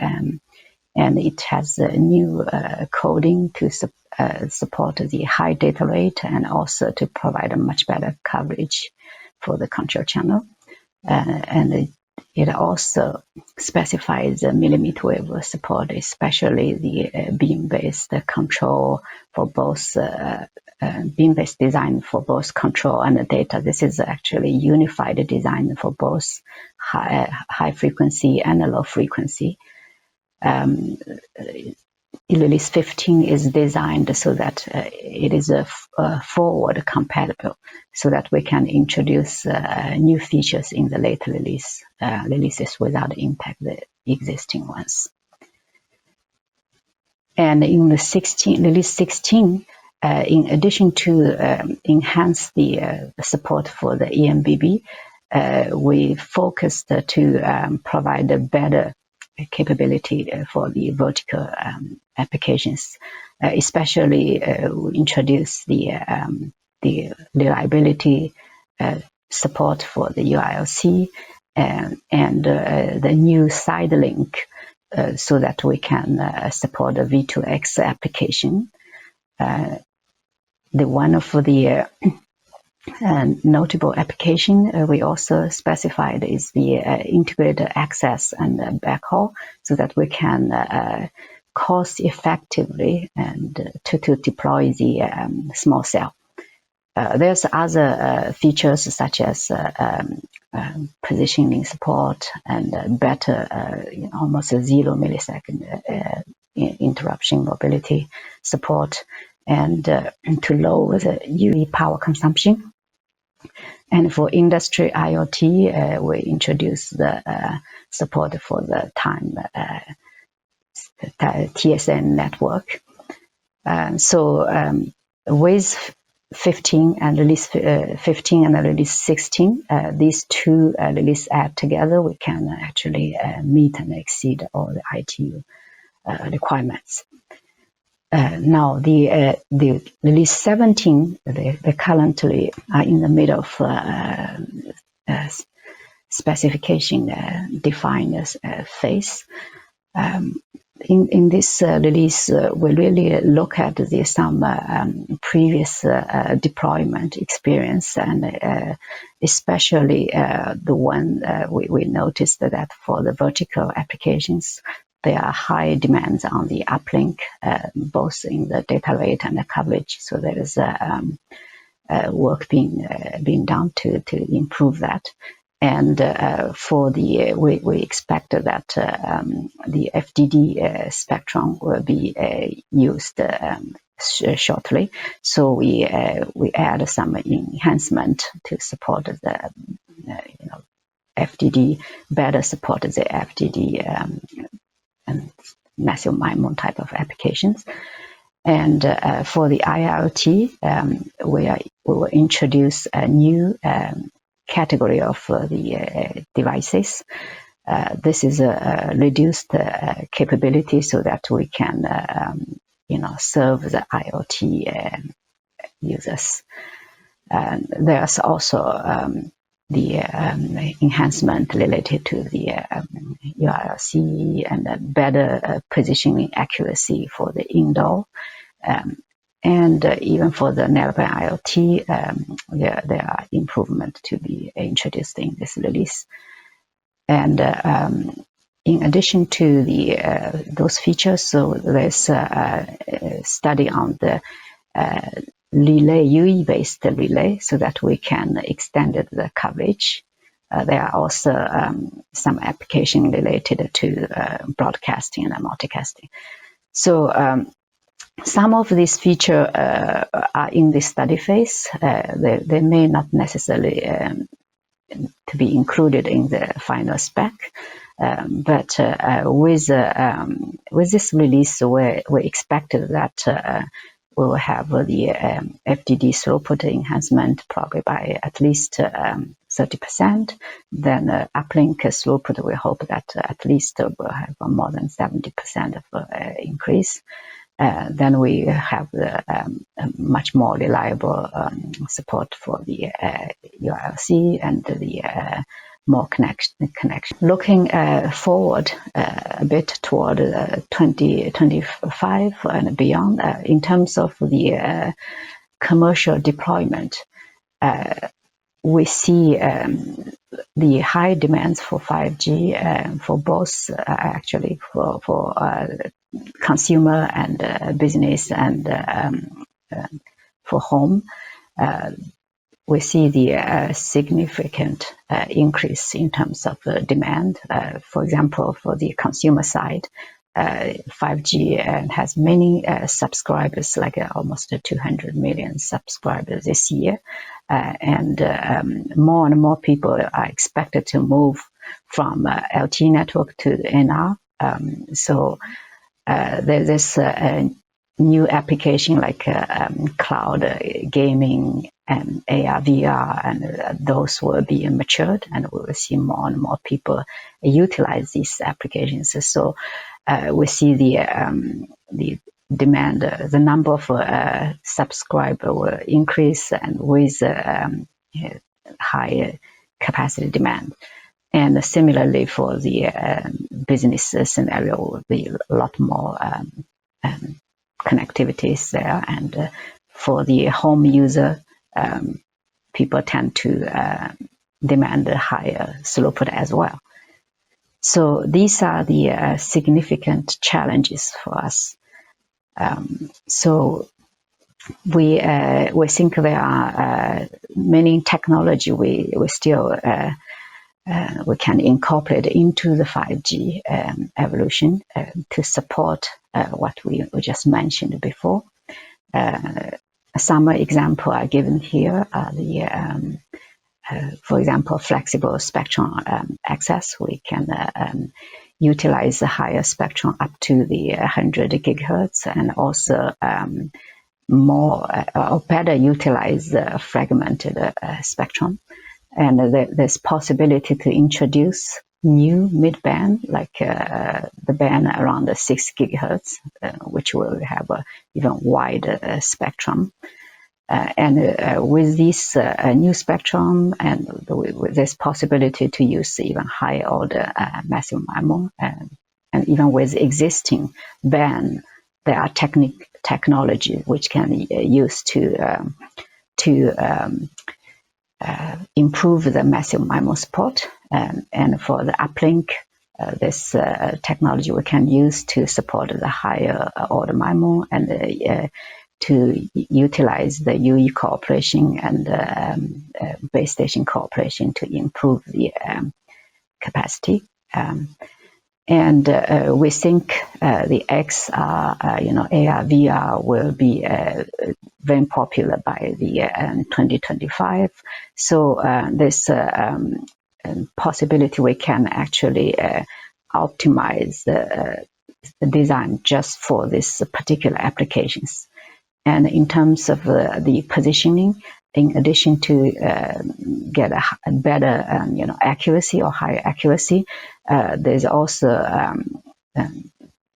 And it has a new coding to support the high data rate and also to provide a much better coverage for the control channel. And it also specifies millimeter wave support, especially the beam-based control for both beam-based design for both control and data. This is actually unified design for both high frequency and low frequency. Release 15 is designed so that it is forward compatible, so that we can introduce new features in the later releases without impact the existing ones. And in the release 16, in addition to enhance the support for the EMBB, we focused to provide a better capability for the vertical applications, especially we introduce the reliability support for the UILC and the new side link so that we can support the V2X application. The one of the notable application we also specified is the integrated access and backhaul, so that we can cost effectively and to deploy the small cell. There's other features such as positioning support and better almost 0 millisecond interruption mobility support, and to lower the UV power consumption. And for industry IoT, we introduced the support for the time TSN network. So with 15 and release 15 and release 16, these two releases add together, we can actually meet and exceed all the ITU requirements. Now the release 17, they currently are in the middle of specification defined phase. In this release, we really look at some previous deployment experience, and especially the one we noticed that for the vertical applications, there are high demands on the uplink, both in the data rate and the coverage. So there is work being done to improve that. And for the we expect that the FDD spectrum will be used shortly. So we add some enhancement to support the FDD, better support the FDD and massive MIMO type of applications. And for the IoT, we will introduce a new category of the devices. This is a reduced capability so that we can, serve the IoT users. There's also the enhancement related to the UILC and better positioning accuracy for the indoor. And even for the narrowband IoT, there are improvements to be introduced in this release. And in addition to those features, so there's a study on the relay, UE-based relay, so that we can extend the coverage. There are also some application related to broadcasting and multicasting. So some of these features are in the study phase. They may not necessarily to be included in the final spec, but with this release, we expected that we will have the FDD throughput enhancement probably by at least 30%. Then uplink throughput, we hope that at least we'll have more than 70% of increase. Then we have the much more reliable support for the UILC and the more connection. Looking forward a bit toward 2025 and beyond, in terms of the commercial deployment, we see the high demands for 5G for both actually for consumer and business and for home. We see the significant increase in terms of demand. For example, for the consumer side, 5G has many subscribers, like almost 200 million subscribers this year. And more and more people are expected to move from LTE network to NR. So there's this new application like cloud gaming and AR, VR, and those will be matured, and we will see more and more people utilize these applications. So we see the demand, the number of subscribers will increase, and with higher capacity demand. And similarly for the business scenario, will be a lot more connectivities there. And for the home user, people tend to demand a higher throughput as well. So these are the significant challenges for us. So we think there are many technology we still we can incorporate into the 5G evolution to support what we just mentioned before. Some examples are given here are the for example, flexible spectrum access. We can utilize the higher spectrum up to the 100 gigahertz, and also more or better utilize the fragmented spectrum. And there's possibility to introduce new mid-band, like the band around the 6 gigahertz, which will have an even wider spectrum. And with this new spectrum, and with this possibility to use even higher order massive MIMO, and even with existing band, there are technology which can use to improve the massive MIMO support. And for the uplink, this technology we can use to support the higher order MIMO, and to utilize the UE cooperation and base station cooperation to improve the capacity. And we think the XR, AR, VR will be very popular by the 2025. So there's possibility we can actually optimize the design just for this particular applications. And in terms of the positioning, in addition to get a better accuracy or higher accuracy, there's also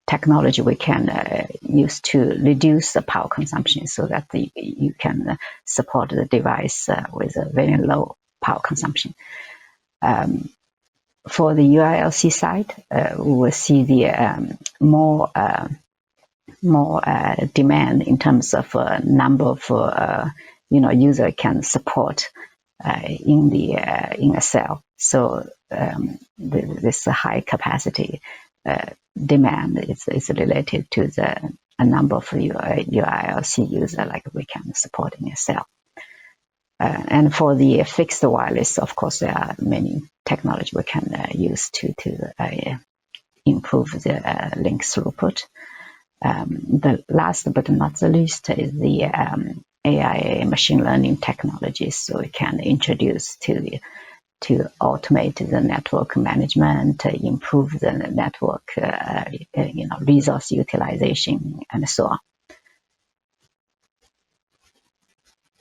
technology we can use to reduce the power consumption, so that you can support the device with a very low power consumption. For the UILC side, we will see the more demand in terms of number of user can support in a cell. So this high capacity demand is related to a number of UILC user like we can support in a cell. And for the fixed wireless, of course, there are many technology we can use to improve the link throughput. The last but not the least is the AI machine learning technologies, so we can introduce to automate the network management, improve the network resource utilization, and so on.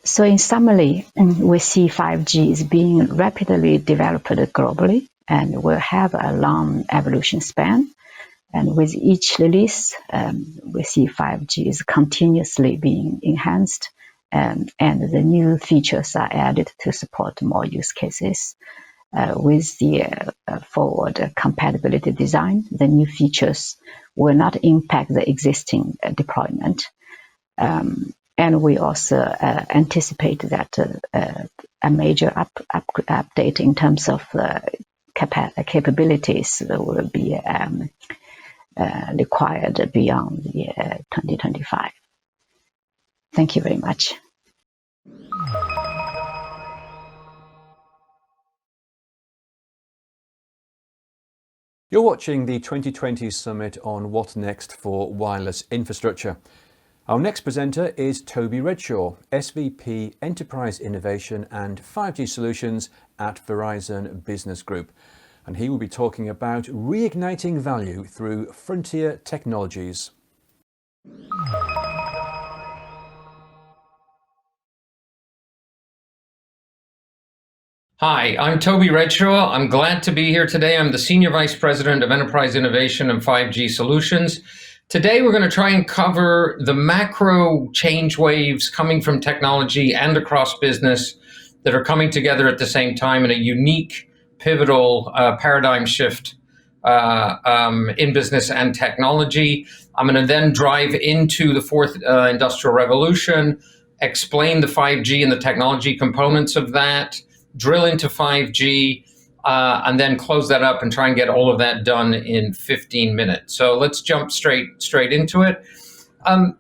So in summary, we see 5G is being rapidly developed globally and will have a long evolution span. And with each release, we see 5G is continuously being enhanced, and the new features are added to support more use cases. With the forward compatibility design, the new features will not impact the existing deployment. And we also anticipate that a major update in terms of capabilities will be required beyond the 2025. Thank you very much. You're watching the 2020 Summit on What Next for Wireless Infrastructure. Our next presenter is Toby Redshaw, SVP Enterprise Innovation and 5G Solutions at Verizon Business Group. And he will be talking about reigniting value through frontier technologies. Hi, I'm Toby Redshaw. I'm glad to be here today. I'm the Senior Vice President of Enterprise Innovation and 5G Solutions. Today, we're going to try and cover the macro change waves coming from technology and across business that are coming together at the same time in a unique, pivotal paradigm shift in business and technology. I'm going to then drive into the fourth industrial revolution, explain the 5G and the technology components of that, drill into 5G, and then close that up and try and get all of that done in 15 minutes. So let's jump straight into it.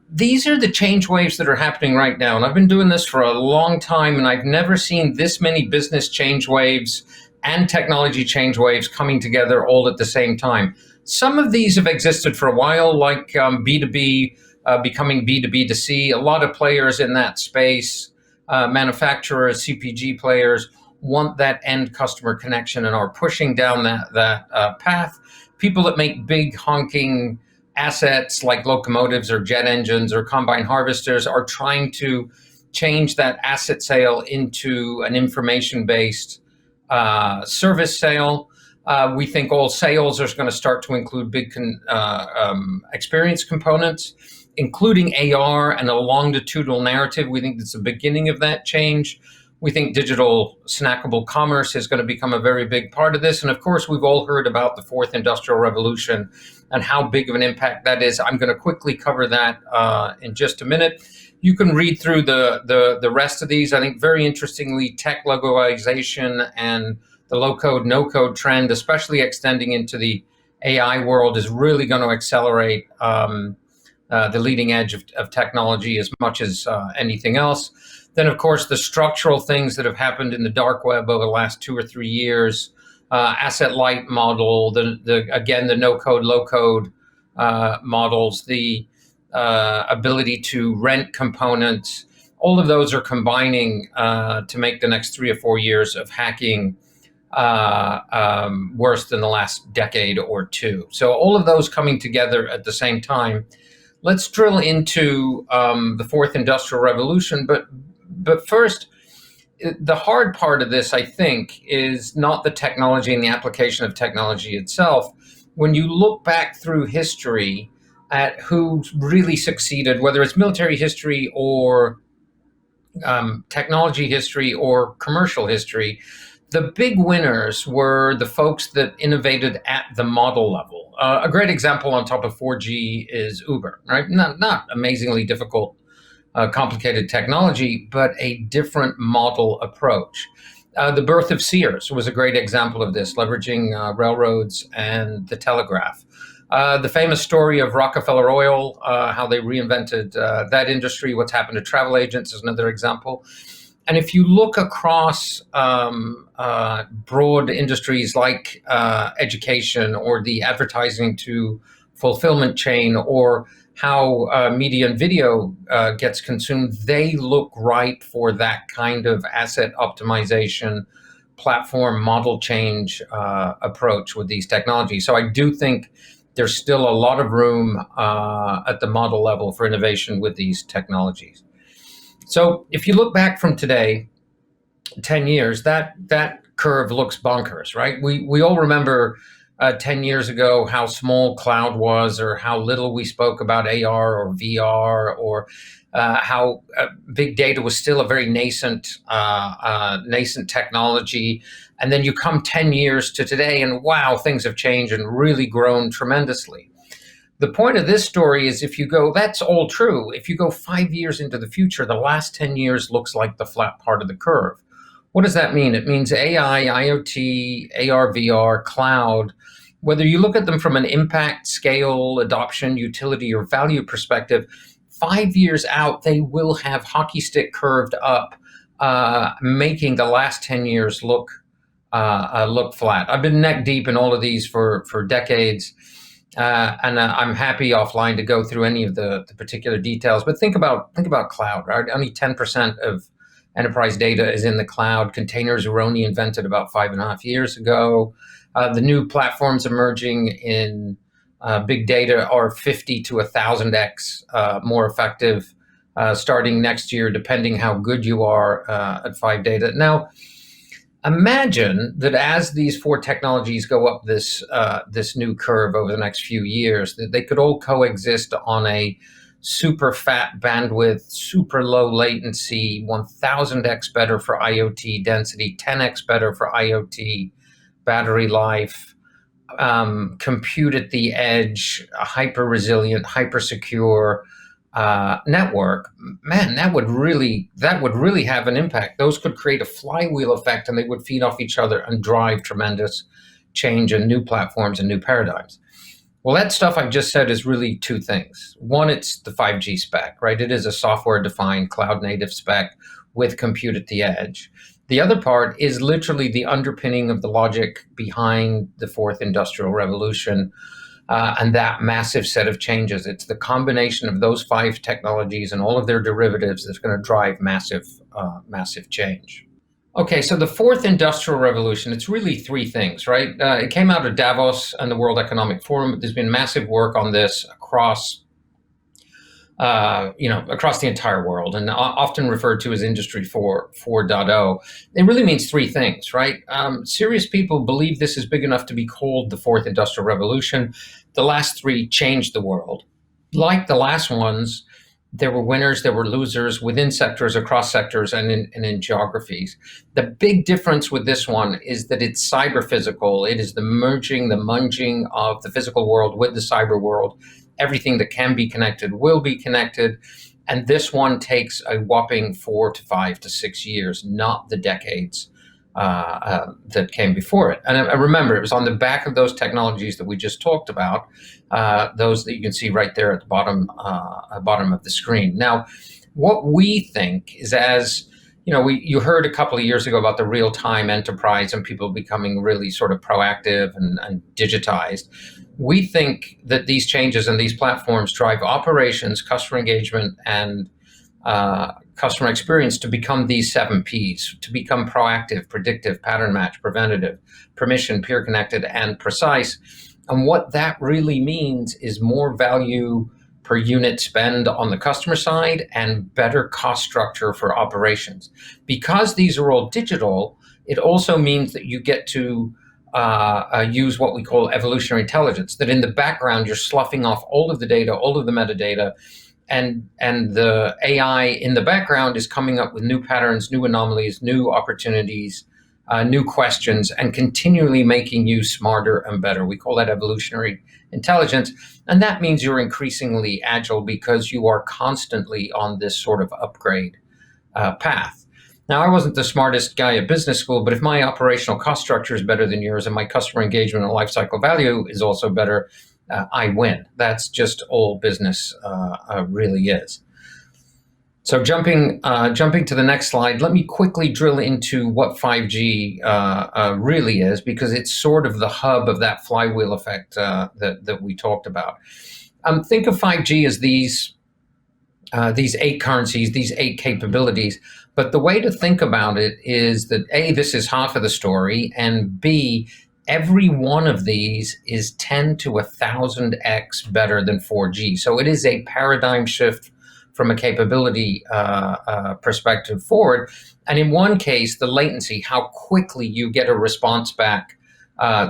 These are the change waves that are happening right now. And I've been doing this for a long time, and I've never seen this many business change waves and technology change waves coming together all at the same time. Some of these have existed for a while, like B2B becoming B2B2C. A lot of players in that space, manufacturers, CPG players, want that end customer connection and are pushing down that path. People that make big honking assets like locomotives or jet engines or combine harvesters are trying to change that asset sale into an information-based service sale. We think all sales are going to start to include big experience components, including AR and a longitudinal narrative. We think it's the beginning of that change. We think digital snackable commerce is going to become a very big part of this. And of course, we've all heard about the fourth industrial revolution and how big of an impact that is. I'm going to quickly cover that in just a minute. You can read through the rest of these. I think very interestingly, tech localization and the low-code, no-code trend, especially extending into the AI world, is really going to accelerate the leading edge of technology as much as anything else. Then, of course, the structural things that have happened in the dark web over the last 2 or 3 years, asset light model, the no-code, low-code models, the ability to rent components, all of those are combining to make the next 3 or 4 years of hacking worse than the last decade or two. So all of those coming together at the same time. Let's drill into the fourth industrial revolution, but first, the hard part of this, I think, is not the technology and the application of technology itself. When you look back through history at who's really succeeded, whether it's military history or technology history or commercial history, the big winners were the folks that innovated at the model level. A great example on top of 4G is Uber, right? Not amazingly difficult, complicated technology, but a different model approach. The birth of Sears was a great example of this, leveraging railroads and the telegraph. The famous story of Rockefeller Oil, how they reinvented that industry. What's happened to travel agents is another example. And if you look across broad industries like education or the advertising to fulfillment chain or how media and video gets consumed, they look right for that kind of asset optimization, platform model change approach with these technologies. So I do think there's still a lot of room at the model level for innovation with these technologies. So if you look back from today, 10 years, that curve looks bonkers, right? We all remember 10 years ago how small cloud was, or how little we spoke about AR or VR, or how big data was still a very nascent technology. And then you come 10 years to today and wow, things have changed and really grown tremendously. The point of this story is if you go, that's all true. If you go 5 years into the future, the last 10 years looks like the flat part of the curve. What does that mean? It means AI, IoT, AR, VR, cloud, whether you look at them from an impact, scale, adoption, utility, or value perspective, 5 years out, they will have hockey stick curved up, making the last 10 years look look flat. I've been neck deep in all of these for decades. And I'm happy offline to go through any of the particular details. But think about cloud, right? Only 10% of enterprise data is in the cloud. Containers were only invented about 5.5 years ago. The new platforms emerging in big data are 50 to 1,000x more effective starting next year, depending how good you are at 5 data. Now, imagine that as these 4 technologies go up this new curve over the next few years, that they could all coexist on a super fat bandwidth, super low latency, 1,000x better for IoT density, 10x better for IoT battery life, compute at the edge, a hyper resilient, hyper secure network. Man, that would really have an impact. Those could create a flywheel effect, and they would feed off each other and drive tremendous change in new platforms and new paradigms. Well, that stuff I've just said is really 2 things. One, it's the 5G spec, right? It is a software-defined cloud-native spec with compute at the edge. The other part is literally the underpinning of the logic behind the 4th industrial revolution, and that massive set of changes. It's the combination of those 5 technologies and all of their derivatives that's going to drive massive change. Okay, so the 4th industrial revolution, it's really 3 things, right? It came out of Davos and the World Economic Forum. There's been massive work on this across the entire world, and often referred to as Industry 4.0. It really means 3 things, right? Serious people believe this is big enough to be called the 4th Industrial Revolution. The last 3 changed the world. Like the last ones, there were winners, there were losers within sectors, across sectors, and in geographies. The big difference with this one is that it's cyber-physical. It is the munging of the physical world with the cyber world. Everything that can be connected will be connected. And this one takes a whopping 4 to 5 to 6 years, not the decades that came before it. And I remember, it was on the back of those technologies that we just talked about, those that you can see right there at the bottom of the screen. Now, what we think is, as you heard a couple of years ago about the real-time enterprise and people becoming really sort of proactive and digitized. We think that these changes and these platforms drive operations, customer engagement, and customer experience to become these 7 Ps, to become proactive, predictive, pattern match, preventative, permission, peer connected, and precise. And what that really means is more value per unit spend on the customer side and better cost structure for operations. Because these are all digital, it also means that you get to use what we call evolutionary intelligence, that in the background you're sloughing off all of the data, all of the metadata, and the AI in the background is coming up with new patterns, new anomalies, new opportunities, new questions, and continually making you smarter and better. We call that evolutionary intelligence. And that means you're increasingly agile because you are constantly on this sort of upgrade path. Now, I wasn't the smartest guy at business school, but if my operational cost structure is better than yours and my customer engagement and lifecycle value is also better, I win. That's just all business really is. So jumping to the next slide, let me quickly drill into what 5G really is, because it's sort of the hub of that flywheel effect that we talked about. Think of 5G as these 8 currencies, these 8 capabilities. But the way to think about it is that A, this is half of the story, and B, every one of these is 10 to 1,000x better than 4G. So it is a paradigm shift from a capability perspective forward. And in one case, the latency, how quickly you get a response back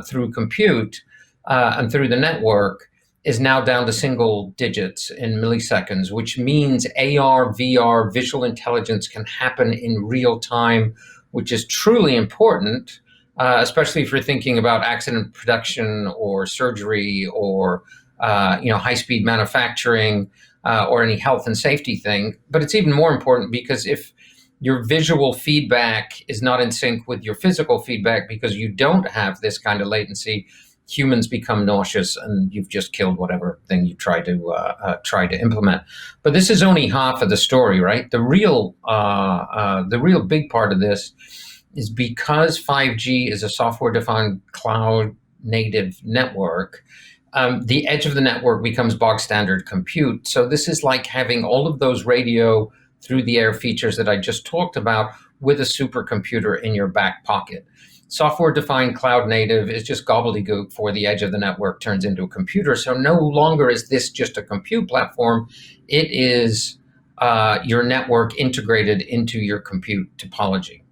through compute and through the network, is now down to single digits in milliseconds, which means AR, VR, visual intelligence can happen in real time, which is truly important, especially if you're thinking about accident production or surgery or high-speed manufacturing or any health and safety thing. But it's even more important because if your visual feedback is not in sync with your physical feedback because you don't have this kind of latency, humans become nauseous and you've just killed whatever thing you try to implement. But this is only half of the story, right? The real big part of this is because 5G is a software-defined cloud-native network, the edge of the network becomes bog standard compute. So this is like having all of those radio through the air features that I just talked about with a supercomputer in your back pocket. Software-defined cloud native is just gobbledygook for the edge of the network turns into a computer. So no longer is this just a compute platform. It is your network integrated into your compute topology.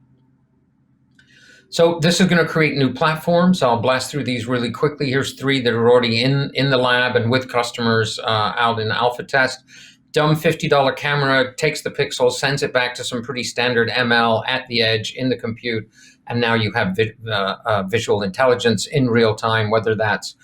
So this is going to create new platforms. I'll blast through these really quickly. Here's 3 that are already in the lab and with customers out in alpha test. Dumb $50 camera takes the pixel, sends it back to some pretty standard ML at the edge in the compute, and now you have visual intelligence in real time, whether that's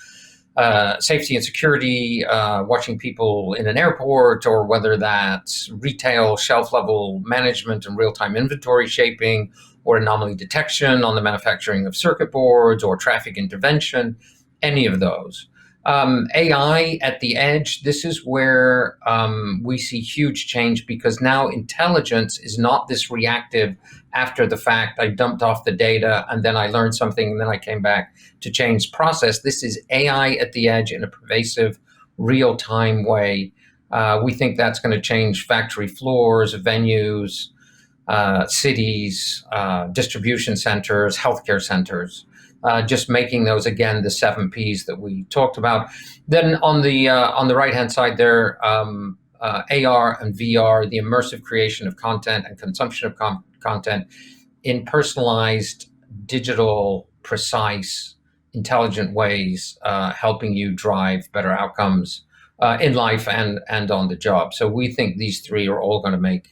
safety and security, watching people in an airport, or whether that's retail shelf level management and real-time inventory shaping, or anomaly detection on the manufacturing of circuit boards, or traffic intervention, any of those. AI at the edge, this is where we see huge change, because now intelligence is not this reactive after the fact. I dumped off the data and then I learned something and then I came back to change process. This is AI at the edge in a pervasive, real-time way. We think that's going to change factory floors, venues, cities, distribution centers, healthcare centers. Just making those, again, the 7 Ps that we talked about. Then on the right-hand side there, AR and VR, the immersive creation of content and consumption of content in personalized, digital, precise, intelligent ways, helping you drive better outcomes in life and on the job. So we think these 3 are all going to make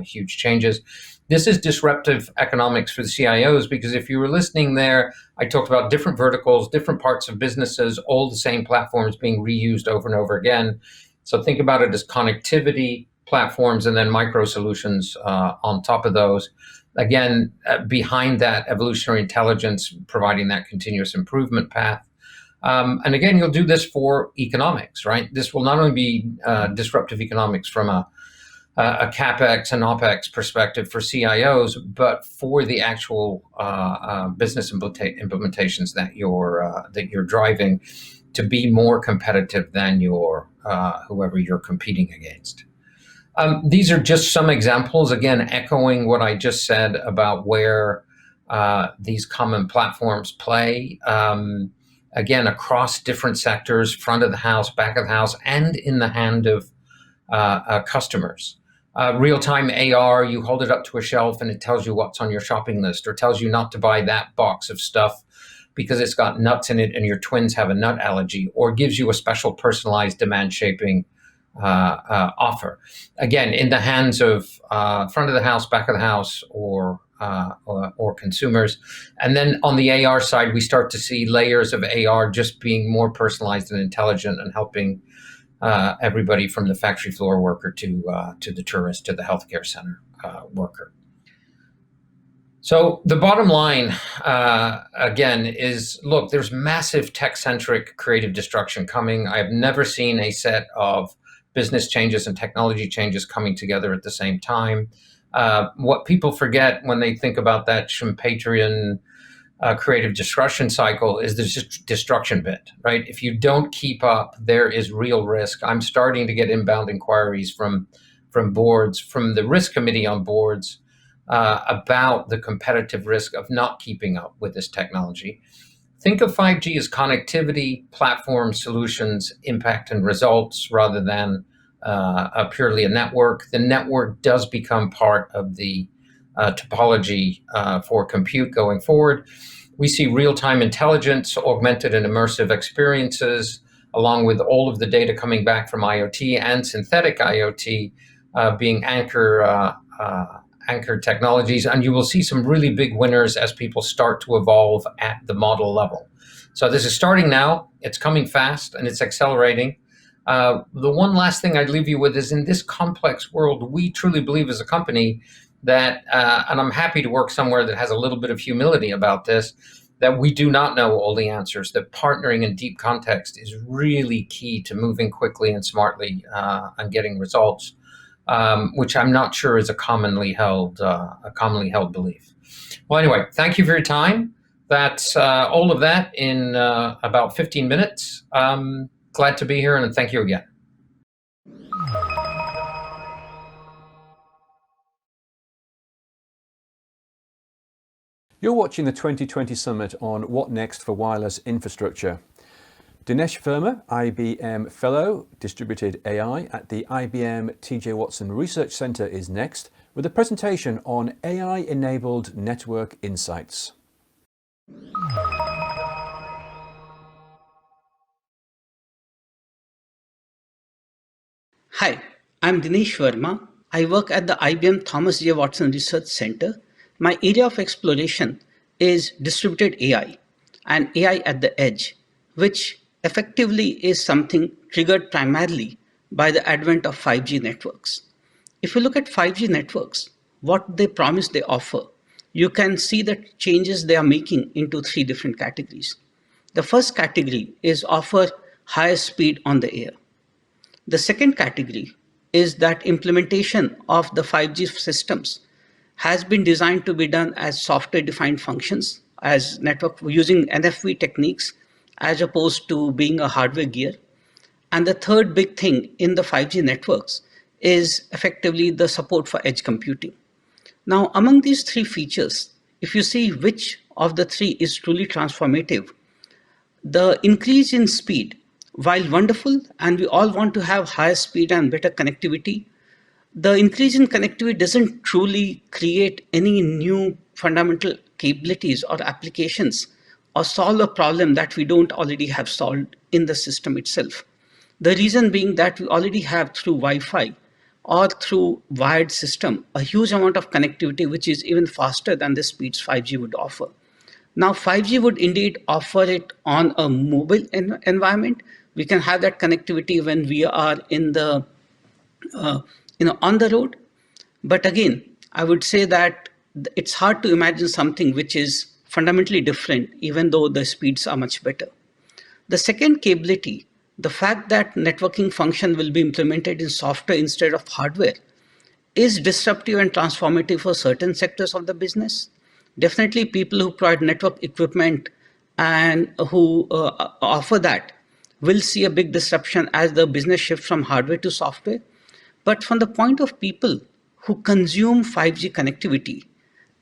huge changes. This is disruptive economics for the CIOs, because if you were listening there, I talked about different verticals, different parts of businesses, all the same platforms being reused over and over again. So think about it as connectivity platforms and then micro solutions on top of those. Again, behind that, evolutionary intelligence, providing that continuous improvement path. And again, you'll do this for economics, right? This will not only be disruptive economics from a CapEx and OpEx perspective for CIOs, but for the actual business implementations that you're driving to be more competitive than your whoever you're competing against. These are just some examples, again, echoing what I just said about where these common platforms play. Again, across different sectors, front of the house, back of the house, and in the hand of customers. Real-time AR, you hold it up to a shelf and it tells you what's on your shopping list, or tells you not to buy that box of stuff because it's got nuts in it and your twins have a nut allergy, or gives you a special personalized demand shaping offer. Again, in the hands of front of the house, back of the house, or consumers. And then on the AR side, we start to see layers of AR just being more personalized and intelligent and helping everybody from the factory floor worker to the tourist to the healthcare center worker. So the bottom line, again, is, look, there's massive tech-centric creative destruction coming. I have never seen a set of business changes and technology changes coming together at the same time. What people forget when they think about that Schumpeterian creative destruction cycle is the destruction bit, right? If you don't keep up, there is real risk. I'm starting to get inbound inquiries from boards, from the risk committee on boards, about the competitive risk of not keeping up with this technology. Think of 5G as connectivity, platform, solutions, impact, and results, rather than purely a network. The network does become part of the topology for compute going forward. We see real-time intelligence, augmented and immersive experiences, along with all of the data coming back from IoT and synthetic IoT being anchor technologies. And you will see some really big winners as people start to evolve at the model level. So this is starting now, it's coming fast, and it's accelerating. The one last thing I'd leave you with is, in this complex world, we truly believe as a company that, and I'm happy to work somewhere that has a little bit of humility about this, that we do not know all the answers, that partnering in deep context is really key to moving quickly and smartly and getting results. which I'm not sure is a commonly held belief. Well, anyway, thank you for your time. That's all of that in about 15 minutes. Glad to be here, and thank you again. You're watching the 2020 Summit on What Next for Wireless Infrastructure. Dinesh Verma, IBM Fellow, Distributed AI at the IBM TJ Watson Research Center is next with a presentation on AI-enabled network insights. Hi, I'm Dinesh Verma. I work at the IBM Thomas J. Watson Research Center. My area of exploration is distributed AI and AI at the edge, which effectively is something triggered primarily by the advent of 5G networks. If you look at 5G networks, what they promise they offer, you can see the changes they are making into three different categories. The first category is offer higher speed on the air. The second category is that implementation of the 5G systems has been designed to be done as software-defined functions, as network using NFV techniques, as opposed to being a hardware gear. And the third big thing in the 5G networks is effectively the support for edge computing. Now, among these three features, if you see which of the three is truly transformative, the increase in speed, while wonderful, and we all want to have higher speed and better connectivity, the increase in connectivity doesn't truly create any new fundamental capabilities or applications or solve a problem that we don't already have solved in the system itself. The reason being that we already have through Wi-Fi or through wired system a huge amount of connectivity which is even faster than the speeds 5G would offer. Now 5G would indeed offer it on a mobile environment. We can have that connectivity when we are in the on the road. But again, I would say that it's hard to imagine something which is fundamentally different, even though the speeds are much better. The second capability, the fact that networking function will be implemented in software instead of hardware, is disruptive and transformative for certain sectors of the business. Definitely people who provide network equipment and who offer that will see a big disruption as the business shifts from hardware to software. But from the point of people who consume 5G connectivity,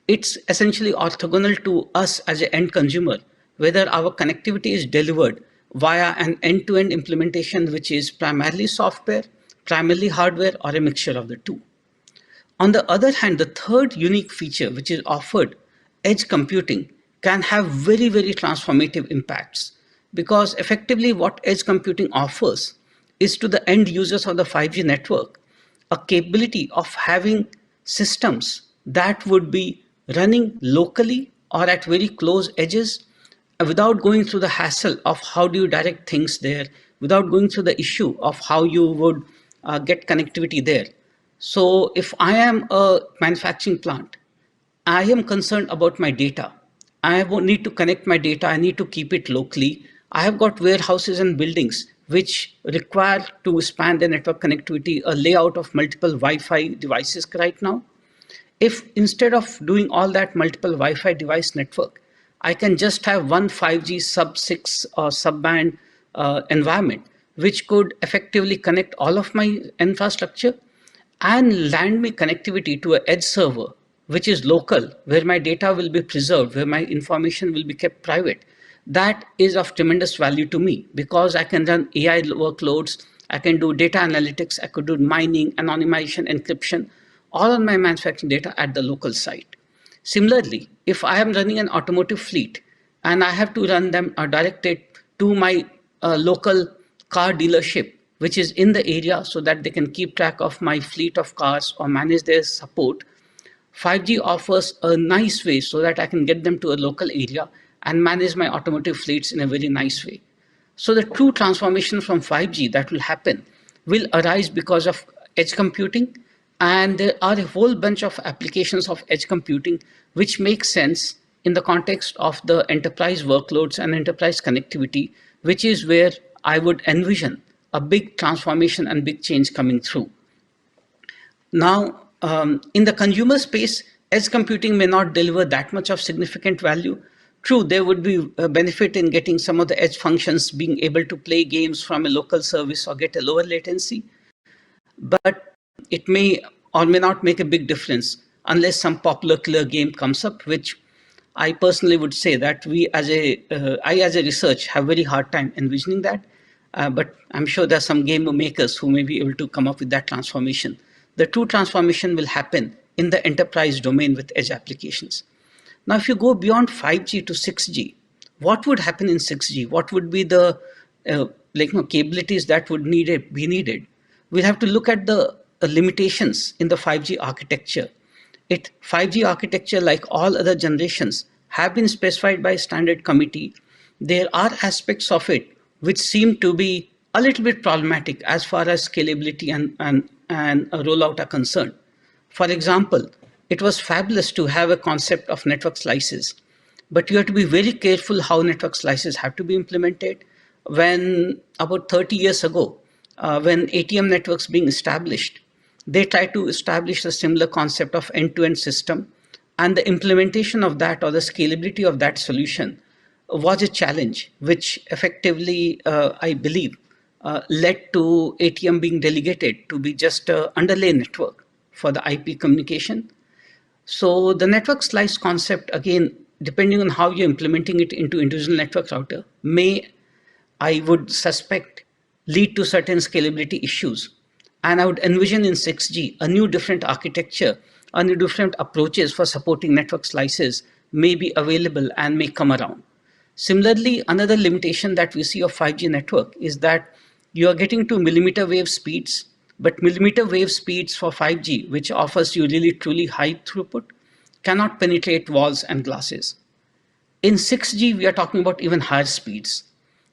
it's essentially orthogonal to us as an end consumer, whether our connectivity is delivered via an end-to-end implementation, which is primarily software, primarily hardware, or a mixture of the two. On the other hand, the third unique feature, which is offered, edge computing, can have very, very transformative impacts, because effectively what edge computing offers is to the end users of the 5G network a capability of having systems that would be running locally or at very close edges without going through the hassle of how do you direct things there, without going through the issue of how you would get connectivity there. So if I am a manufacturing plant, I am concerned about my data. I need to connect my data. I need to keep it locally. I have got warehouses and buildings which require to span the network connectivity, a layout of multiple Wi-Fi devices right now. If instead of doing all that multiple Wi-Fi device network, I can just have one 5G sub-6 or sub-band environment, which could effectively connect all of my infrastructure and land me connectivity to an edge server, which is local, where my data will be preserved, where my information will be kept private. That is of tremendous value to me because I can run AI workloads, I can do data analytics, I could do mining, anonymization, encryption, all on my manufacturing data at the local site. Similarly, if I am running an automotive fleet and I have to run them directed to my local car dealership, which is in the area so that they can keep track of my fleet of cars or manage their support, 5G offers a nice way so that I can get them to a local area and manage my automotive fleets in a very nice way. So the true transformation from 5G that will happen will arise because of edge computing. And there are a whole bunch of applications of edge computing which make sense in the context of the enterprise workloads and enterprise connectivity, which is where I would envision a big transformation and big change coming through. Now, in the consumer space, edge computing may not deliver that much of significant value. True, there would be a benefit in getting some of the edge functions being able to play games from a local service or get a lower latency, but it may or may not make a big difference unless some popular killer game comes up, which I personally would say that I as a research have very hard time envisioning that. But I'm sure there are some game makers who may be able to come up with that transformation. The true transformation will happen in the enterprise domain with edge applications. Now, if you go beyond 5G to 6G, what would happen in 6G? What would be the capabilities that would be needed? We'll have to look at the limitations in the 5G architecture. 5G architecture, like all other generations, have been specified by a standard committee. There are aspects of it which seem to be a little bit problematic as far as scalability and rollout are concerned. For example, it was fabulous to have a concept of network slices, but you have to be very careful how network slices have to be implemented. When about 30 years ago, when ATM networks being established, they tried to establish a similar concept of end-to-end system, and the implementation of that or the scalability of that solution was a challenge, which effectively, I believe, led to ATM being delegated to be just an underlay network for the IP communication. So the network slice concept, again, depending on how you're implementing it into individual network router, may, I would suspect, lead to certain scalability issues. And I would envision in 6G a new different architecture, a new different approaches for supporting network slices may be available and may come around. Similarly, another limitation that we see of 5G network is that you are getting to millimeter wave speeds, but millimeter wave speeds for 5G, which offers you really truly high throughput, cannot penetrate walls and glasses. In 6G, we are talking about even higher speeds.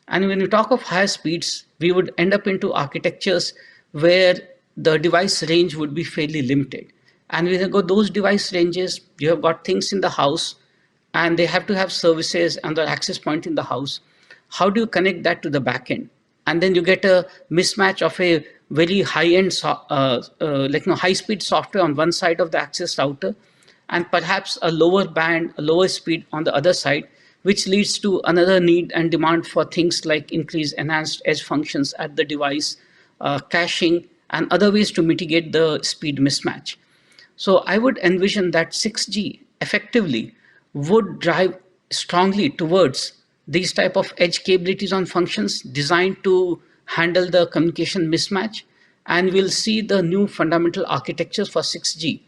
And when you talk of higher speeds, we would end up into architectures where the device range would be fairly limited. And when you go those device ranges, you have got things in the house and they have to have services and their access point in the house. How do you connect that to the backend? And then you get a mismatch of a very high-end, high-speed software on one side of the access router, and perhaps a lower band, a lower speed on the other side, which leads to another need and demand for things like increased enhanced edge functions at the device, caching, and other ways to mitigate the speed mismatch. So I would envision that 6G effectively would drive strongly towards these type of edge capabilities on functions designed to handle the communication mismatch. And we'll see the new fundamental architectures for 6G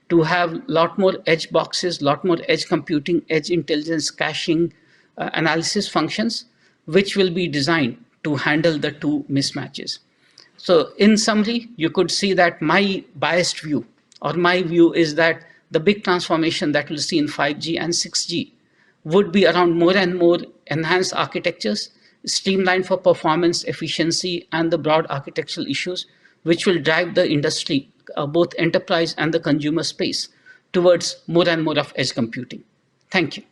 to have a lot more edge boxes, a lot more edge computing, edge intelligence, caching, analysis functions, which will be designed to handle the two mismatches. So in summary, you could see that my biased view or my view is that the big transformation that we'll see in 5G and 6G would be around more and more enhanced architectures, streamlined for performance, efficiency, and the broad architectural issues, which will drive the industry, both enterprise and the consumer space, towards more and more of edge computing. Thank you.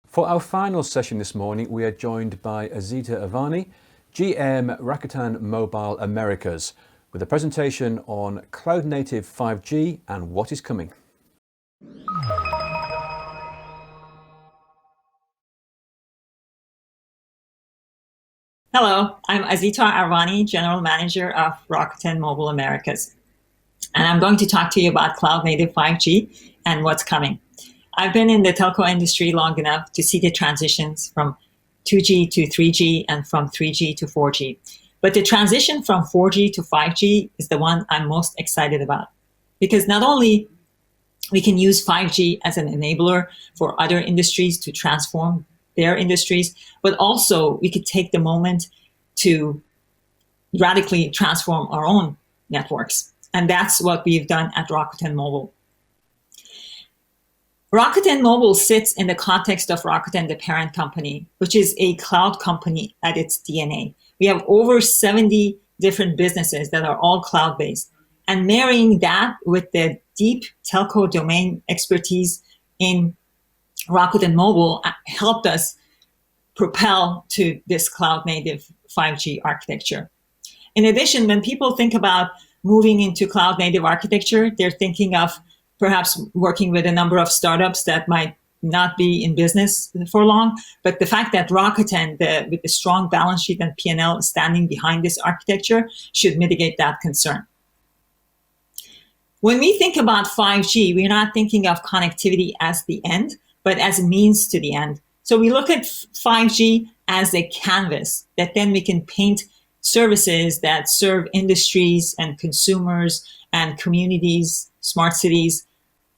For our final session this morning, we are joined by Azita Avani, GM Rakuten Mobile Americas, with a presentation on cloud-native 5G and what is coming. Hello, I'm Azita Avani, General Manager of Rakuten Mobile Americas, and I'm going to talk to you about cloud-native 5G and what's coming. I've been in the telco industry long enough to see the transitions from 2G to 3G and from 3G to 4G. But the transition from 4G to 5G is the one I'm most excited about, because not only we can use 5G as an enabler for other industries to transform their industries, but also we could take the moment to radically transform our own networks. And that's what we've done at Rakuten Mobile. Rakuten Mobile sits in the context of Rakuten, the parent company, which is a cloud company at its DNA. We have over 70 different businesses that are all cloud-based. And marrying that with the deep telco domain expertise in Rakuten Mobile helped us propel to this cloud native 5G architecture. In addition, when people think about moving into cloud native architecture, they're thinking of perhaps working with a number of startups that might not be in business for long. But the fact that Rakuten, with the strong balance sheet and P&L standing behind this architecture, should mitigate that concern. When we think about 5G, we're not thinking of connectivity as the end, but as a means to the end. So we look at 5G as a canvas that then we can paint services that serve industries and consumers and communities, smart cities.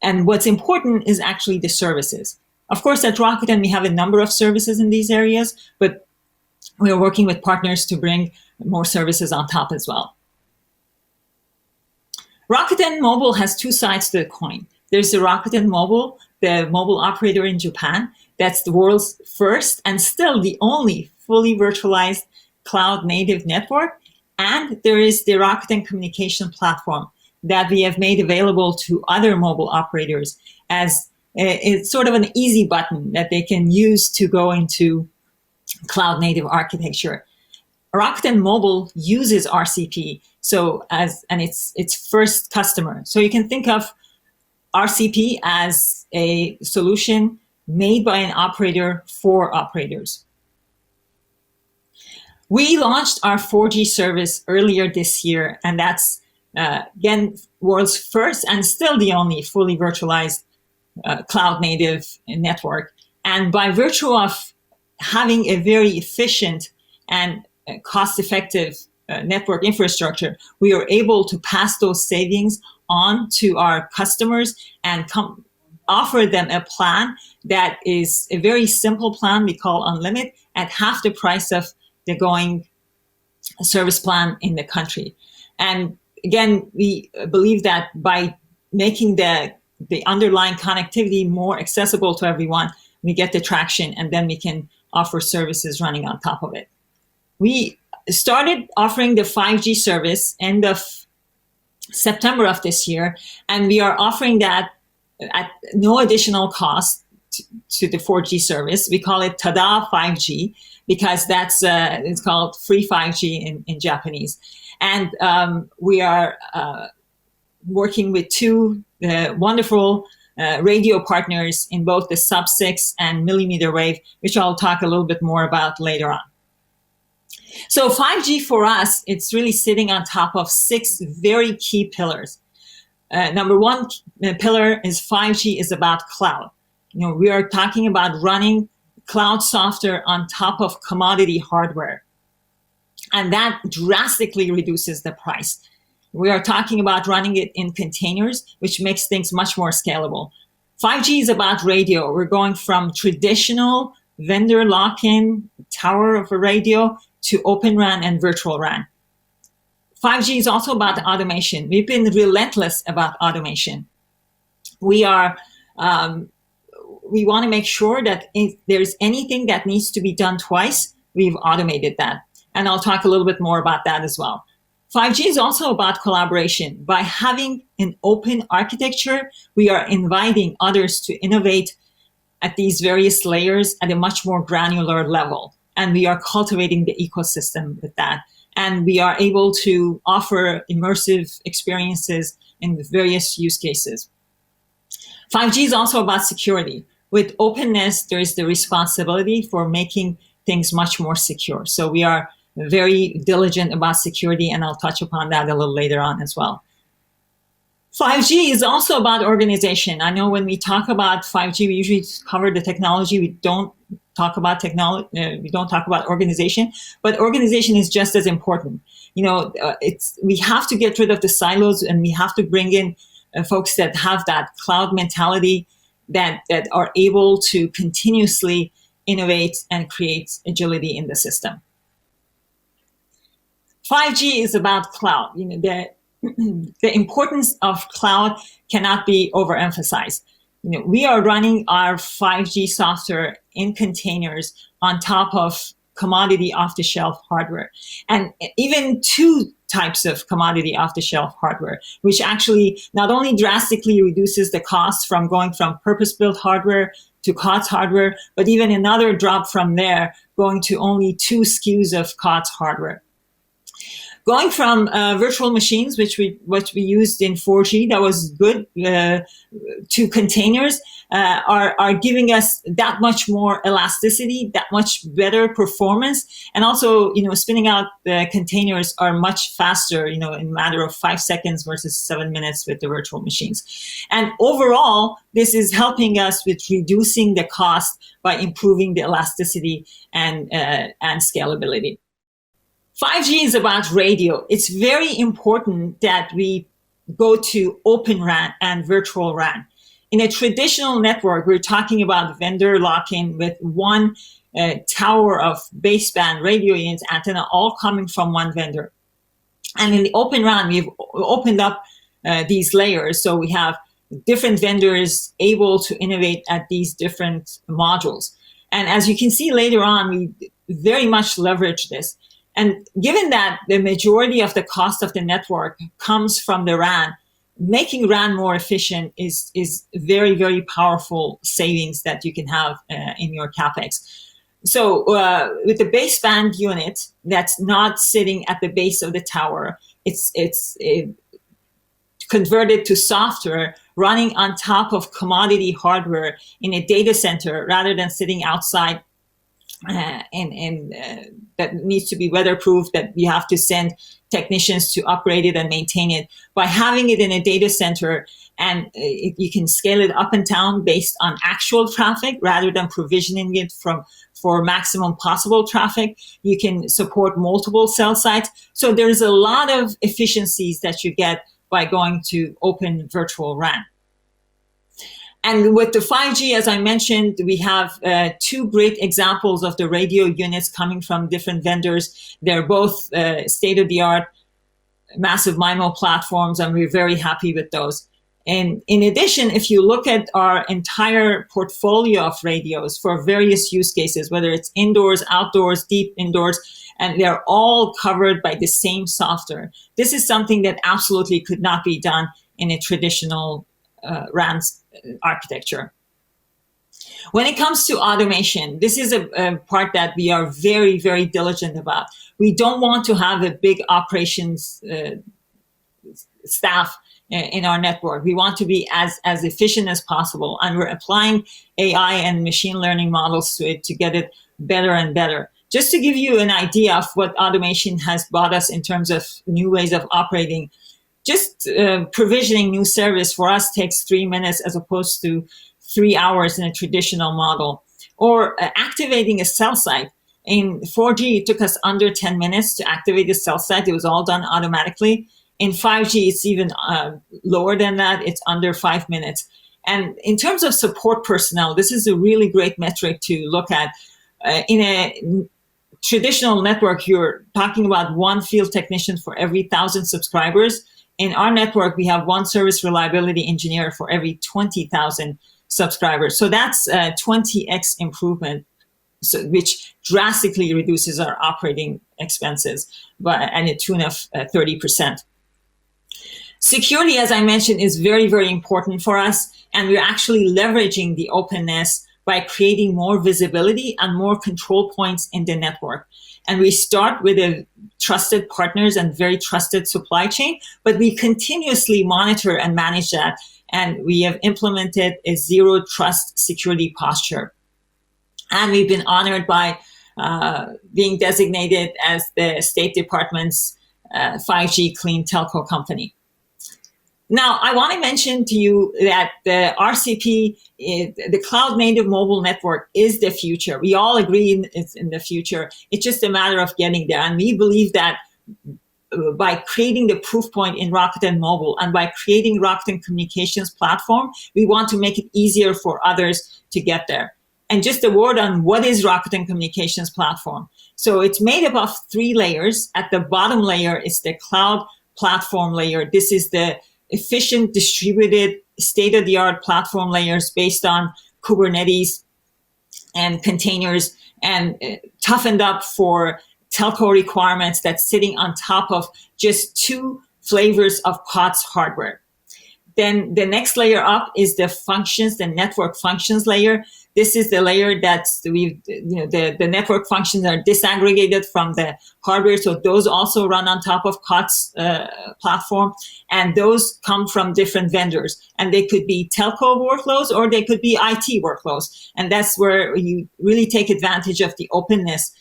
And what's important is actually the services. Of course, at Rakuten, we have a number of services in these areas, but we are working with partners to bring more services on top as well. Rakuten Mobile has two sides to the coin. There's the Rakuten Mobile, the mobile operator in Japan. That's the world's first and still the only fully virtualized cloud native network. And there is the Rakuten communication platform that we have made available to other mobile operators as it's sort of an easy button that they can use to go into cloud native architecture. Rakuten Mobile uses RCP, and it's its first customer. So you can think of RCP as a solution made by an operator for operators. We launched our 4G service earlier this year, and that's, again, world's first and still the only fully virtualized cloud-native network. And by virtue of having a very efficient and cost-effective network infrastructure, we are able to pass those savings on to our customers and offer them a plan that is a very simple plan we call Unlimited at half the price of the going service plan in the country. And again, we believe that by making the underlying connectivity more accessible to everyone, we get the traction, and then we can offer services running on top of it. We started offering the 5G service end of September of this year, and we are offering that at no additional cost to the 4G service. We call it Tada 5G because that's it's called free 5G in Japanese. And we are working with two wonderful radio partners in both the sub-6 and millimeter wave, which I'll talk a little bit more about later on. So 5G for us, it's really sitting on top of 6 very key pillars. Number one pillar is 5G is about cloud. You know, we are talking about running cloud software on top of commodity hardware. And that drastically reduces the price. We are talking about running it in containers, which makes things much more scalable. 5G is about radio. We're going from traditional vendor lock-in tower of a radio to Open RAN and virtual RAN. 5G is also about automation. We've been relentless about automation. We want to make sure that if there's anything that needs to be done twice, we've automated that. And I'll talk a little bit more about that as well. 5G is also about collaboration. By having an open architecture, we are inviting others to innovate at these various layers at a much more granular level. And we are cultivating the ecosystem with that. And we are able to offer immersive experiences in various use cases. 5G is also about security. With openness, there is the responsibility for making things much more secure. So we are very diligent about security, and I'll touch upon that a little later on as well. 5G is also about organization. I know when we talk about 5G, we usually cover the technology. We don't talk about technology. We don't talk about organization, but organization is just as important. You know, we have to get rid of the silos, and we have to bring in folks that have that cloud mentality, that are able to continuously innovate and create agility in the system. 5G is about cloud. You know, the importance of cloud cannot be overemphasized. You know, we are running our 5G software in containers on top of commodity off-the-shelf hardware, and even 2 types of commodity off-the-shelf hardware, which actually not only drastically reduces the cost from going from purpose-built hardware to COTS hardware, but even another drop from there, going to only 2 SKUs of COTS hardware. Going from virtual machines, which we used in 4G, that was good, to containers, are giving us that much more elasticity, that much better performance, and also, spinning out the containers are much faster, in a matter of 5 seconds versus 7 minutes with the virtual machines. And overall, this is helping us with reducing the cost by improving the elasticity and scalability. 5G is about radio. It's very important that we go to Open RAN and virtual RAN. In a traditional network, we're talking about vendor lock-in with one tower of baseband radio units, antenna, all coming from one vendor. And in the Open RAN, we've opened up these layers, so we have different vendors able to innovate at these different modules. And as you can see later on, we very much leverage this. And given that the majority of the cost of the network comes from the RAN, making RAN more efficient is very, very powerful savings that you can have in your CapEx. So with the baseband unit that's not sitting at the base of the tower, it's converted to software running on top of commodity hardware in a data center rather than sitting outside. And that needs to be weatherproof, that you have to send technicians to operate it and maintain it. By having it in a data center, and you can scale it up and down based on actual traffic rather than provisioning it for maximum possible traffic. You can support multiple cell sites. So there's a lot of efficiencies that you get by going to open virtual RAN. And with the 5G, as I mentioned, we have 2 great examples of the radio units coming from different vendors. They're both state-of-the-art massive MIMO platforms, and we're very happy with those. And in addition, if you look at our entire portfolio of radios for various use cases, whether it's indoors, outdoors, deep indoors, and they're all covered by the same software. This is something that absolutely could not be done in a traditional RAN architecture. When it comes to automation, this is a part that we are very, very diligent about. We don't want to have a big operations staff in our network. We want to be as efficient as possible, and we're applying AI and machine learning models to it to get it better and better. Just to give you an idea of what automation has brought us in terms of new ways of operating, just provisioning new service for us takes 3 minutes as opposed to 3 hours in a traditional model. Or activating a cell site. In 4G, it took us under 10 minutes to activate the cell site. It was all done automatically. In 5G, it's even lower than that. It's under 5 minutes. And in terms of support personnel, this is a really great metric to look at. In a traditional network, you're talking about 1 field technician for every 1,000 subscribers. In our network, we have 1 service reliability engineer for every 20,000 subscribers. So that's a 20x improvement, which drastically reduces our operating expenses and a tune of 30%. Security, as I mentioned, is very, very important for us, and we're actually leveraging the openness by creating more visibility and more control points in the network. And we start with a trusted partners and very trusted supply chain, but we continuously monitor and manage that. And we have implemented a zero trust security posture. And we've been honored by being designated as the State Department's 5G clean telco company. Now, I want to mention to you that the RCP, the cloud native mobile network, is the future. We all agree it's in the future. It's just a matter of getting there. And we believe that by creating the proof point in Rakuten Mobile and by creating Rakuten Communications platform, we want to make it easier for others to get there. And just a word on what is Rakuten Communications platform. So it's made up of 3 layers. At the bottom layer is the cloud platform layer. This is the efficient, distributed, state-of-the-art platform layers based on Kubernetes and containers and toughened up for telco requirements that's sitting on top of just 2 flavors of COTS hardware. Then the next layer up is the functions, the network functions layer. This is the layer that the network functions are disaggregated from the hardware. So those also run on top of COTS platform. And those come from different vendors. And they could be telco workloads or they could be IT workloads. And that's where you really take advantage of the openness.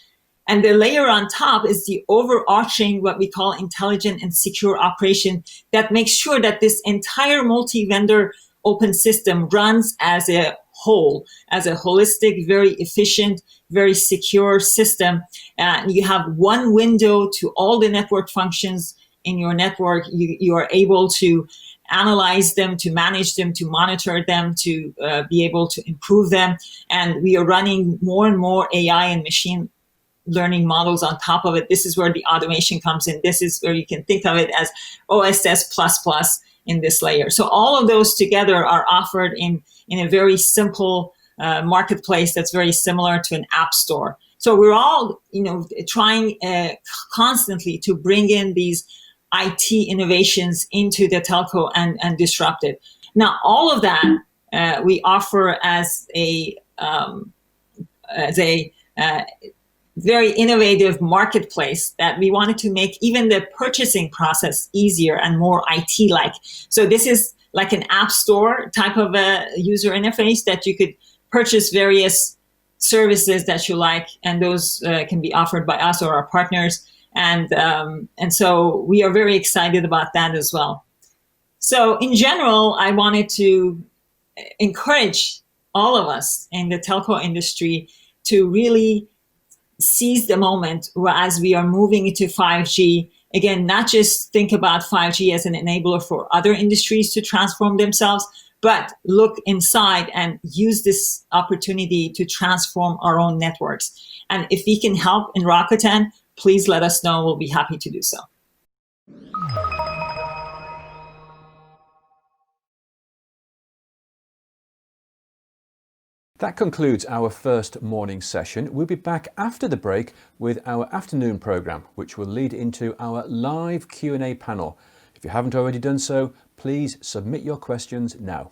And the layer on top is the overarching, what we call intelligent and secure operation that makes sure that this entire multi-vendor open system runs as a whole, as a holistic, very efficient, very secure system. And you have one window to all the network functions in your network. You are able to analyze them, to manage them, to monitor them, to be able to improve them. And we are running more and more AI and machine learning models on top of it. This is where the automation comes in. This is where you can think of it as OSS++ in this layer. So all of those together are offered in a very simple marketplace that's very similar to an app store. So we're all, trying constantly to bring in these IT innovations into the telco and disrupt it. Now, all of that we offer as a very innovative marketplace that we wanted to make even the purchasing process easier and more IT-like. So this is like an app store type of a user interface that you could purchase various services that you like, and those can be offered by us or our partners. And so we are very excited about that as well. So in general, I wanted to encourage all of us in the telco industry to really seize the moment as we are moving into 5G. Again, not just think about 5G as an enabler for other industries to transform themselves, but look inside and use this opportunity to transform our own networks. And if we can help in Rakuten, please let us know. We'll be happy to do so. That concludes our first morning session. We'll be back after the break with our afternoon programme, which will lead into our live Q&A panel. If you haven't already done so, please submit your questions now.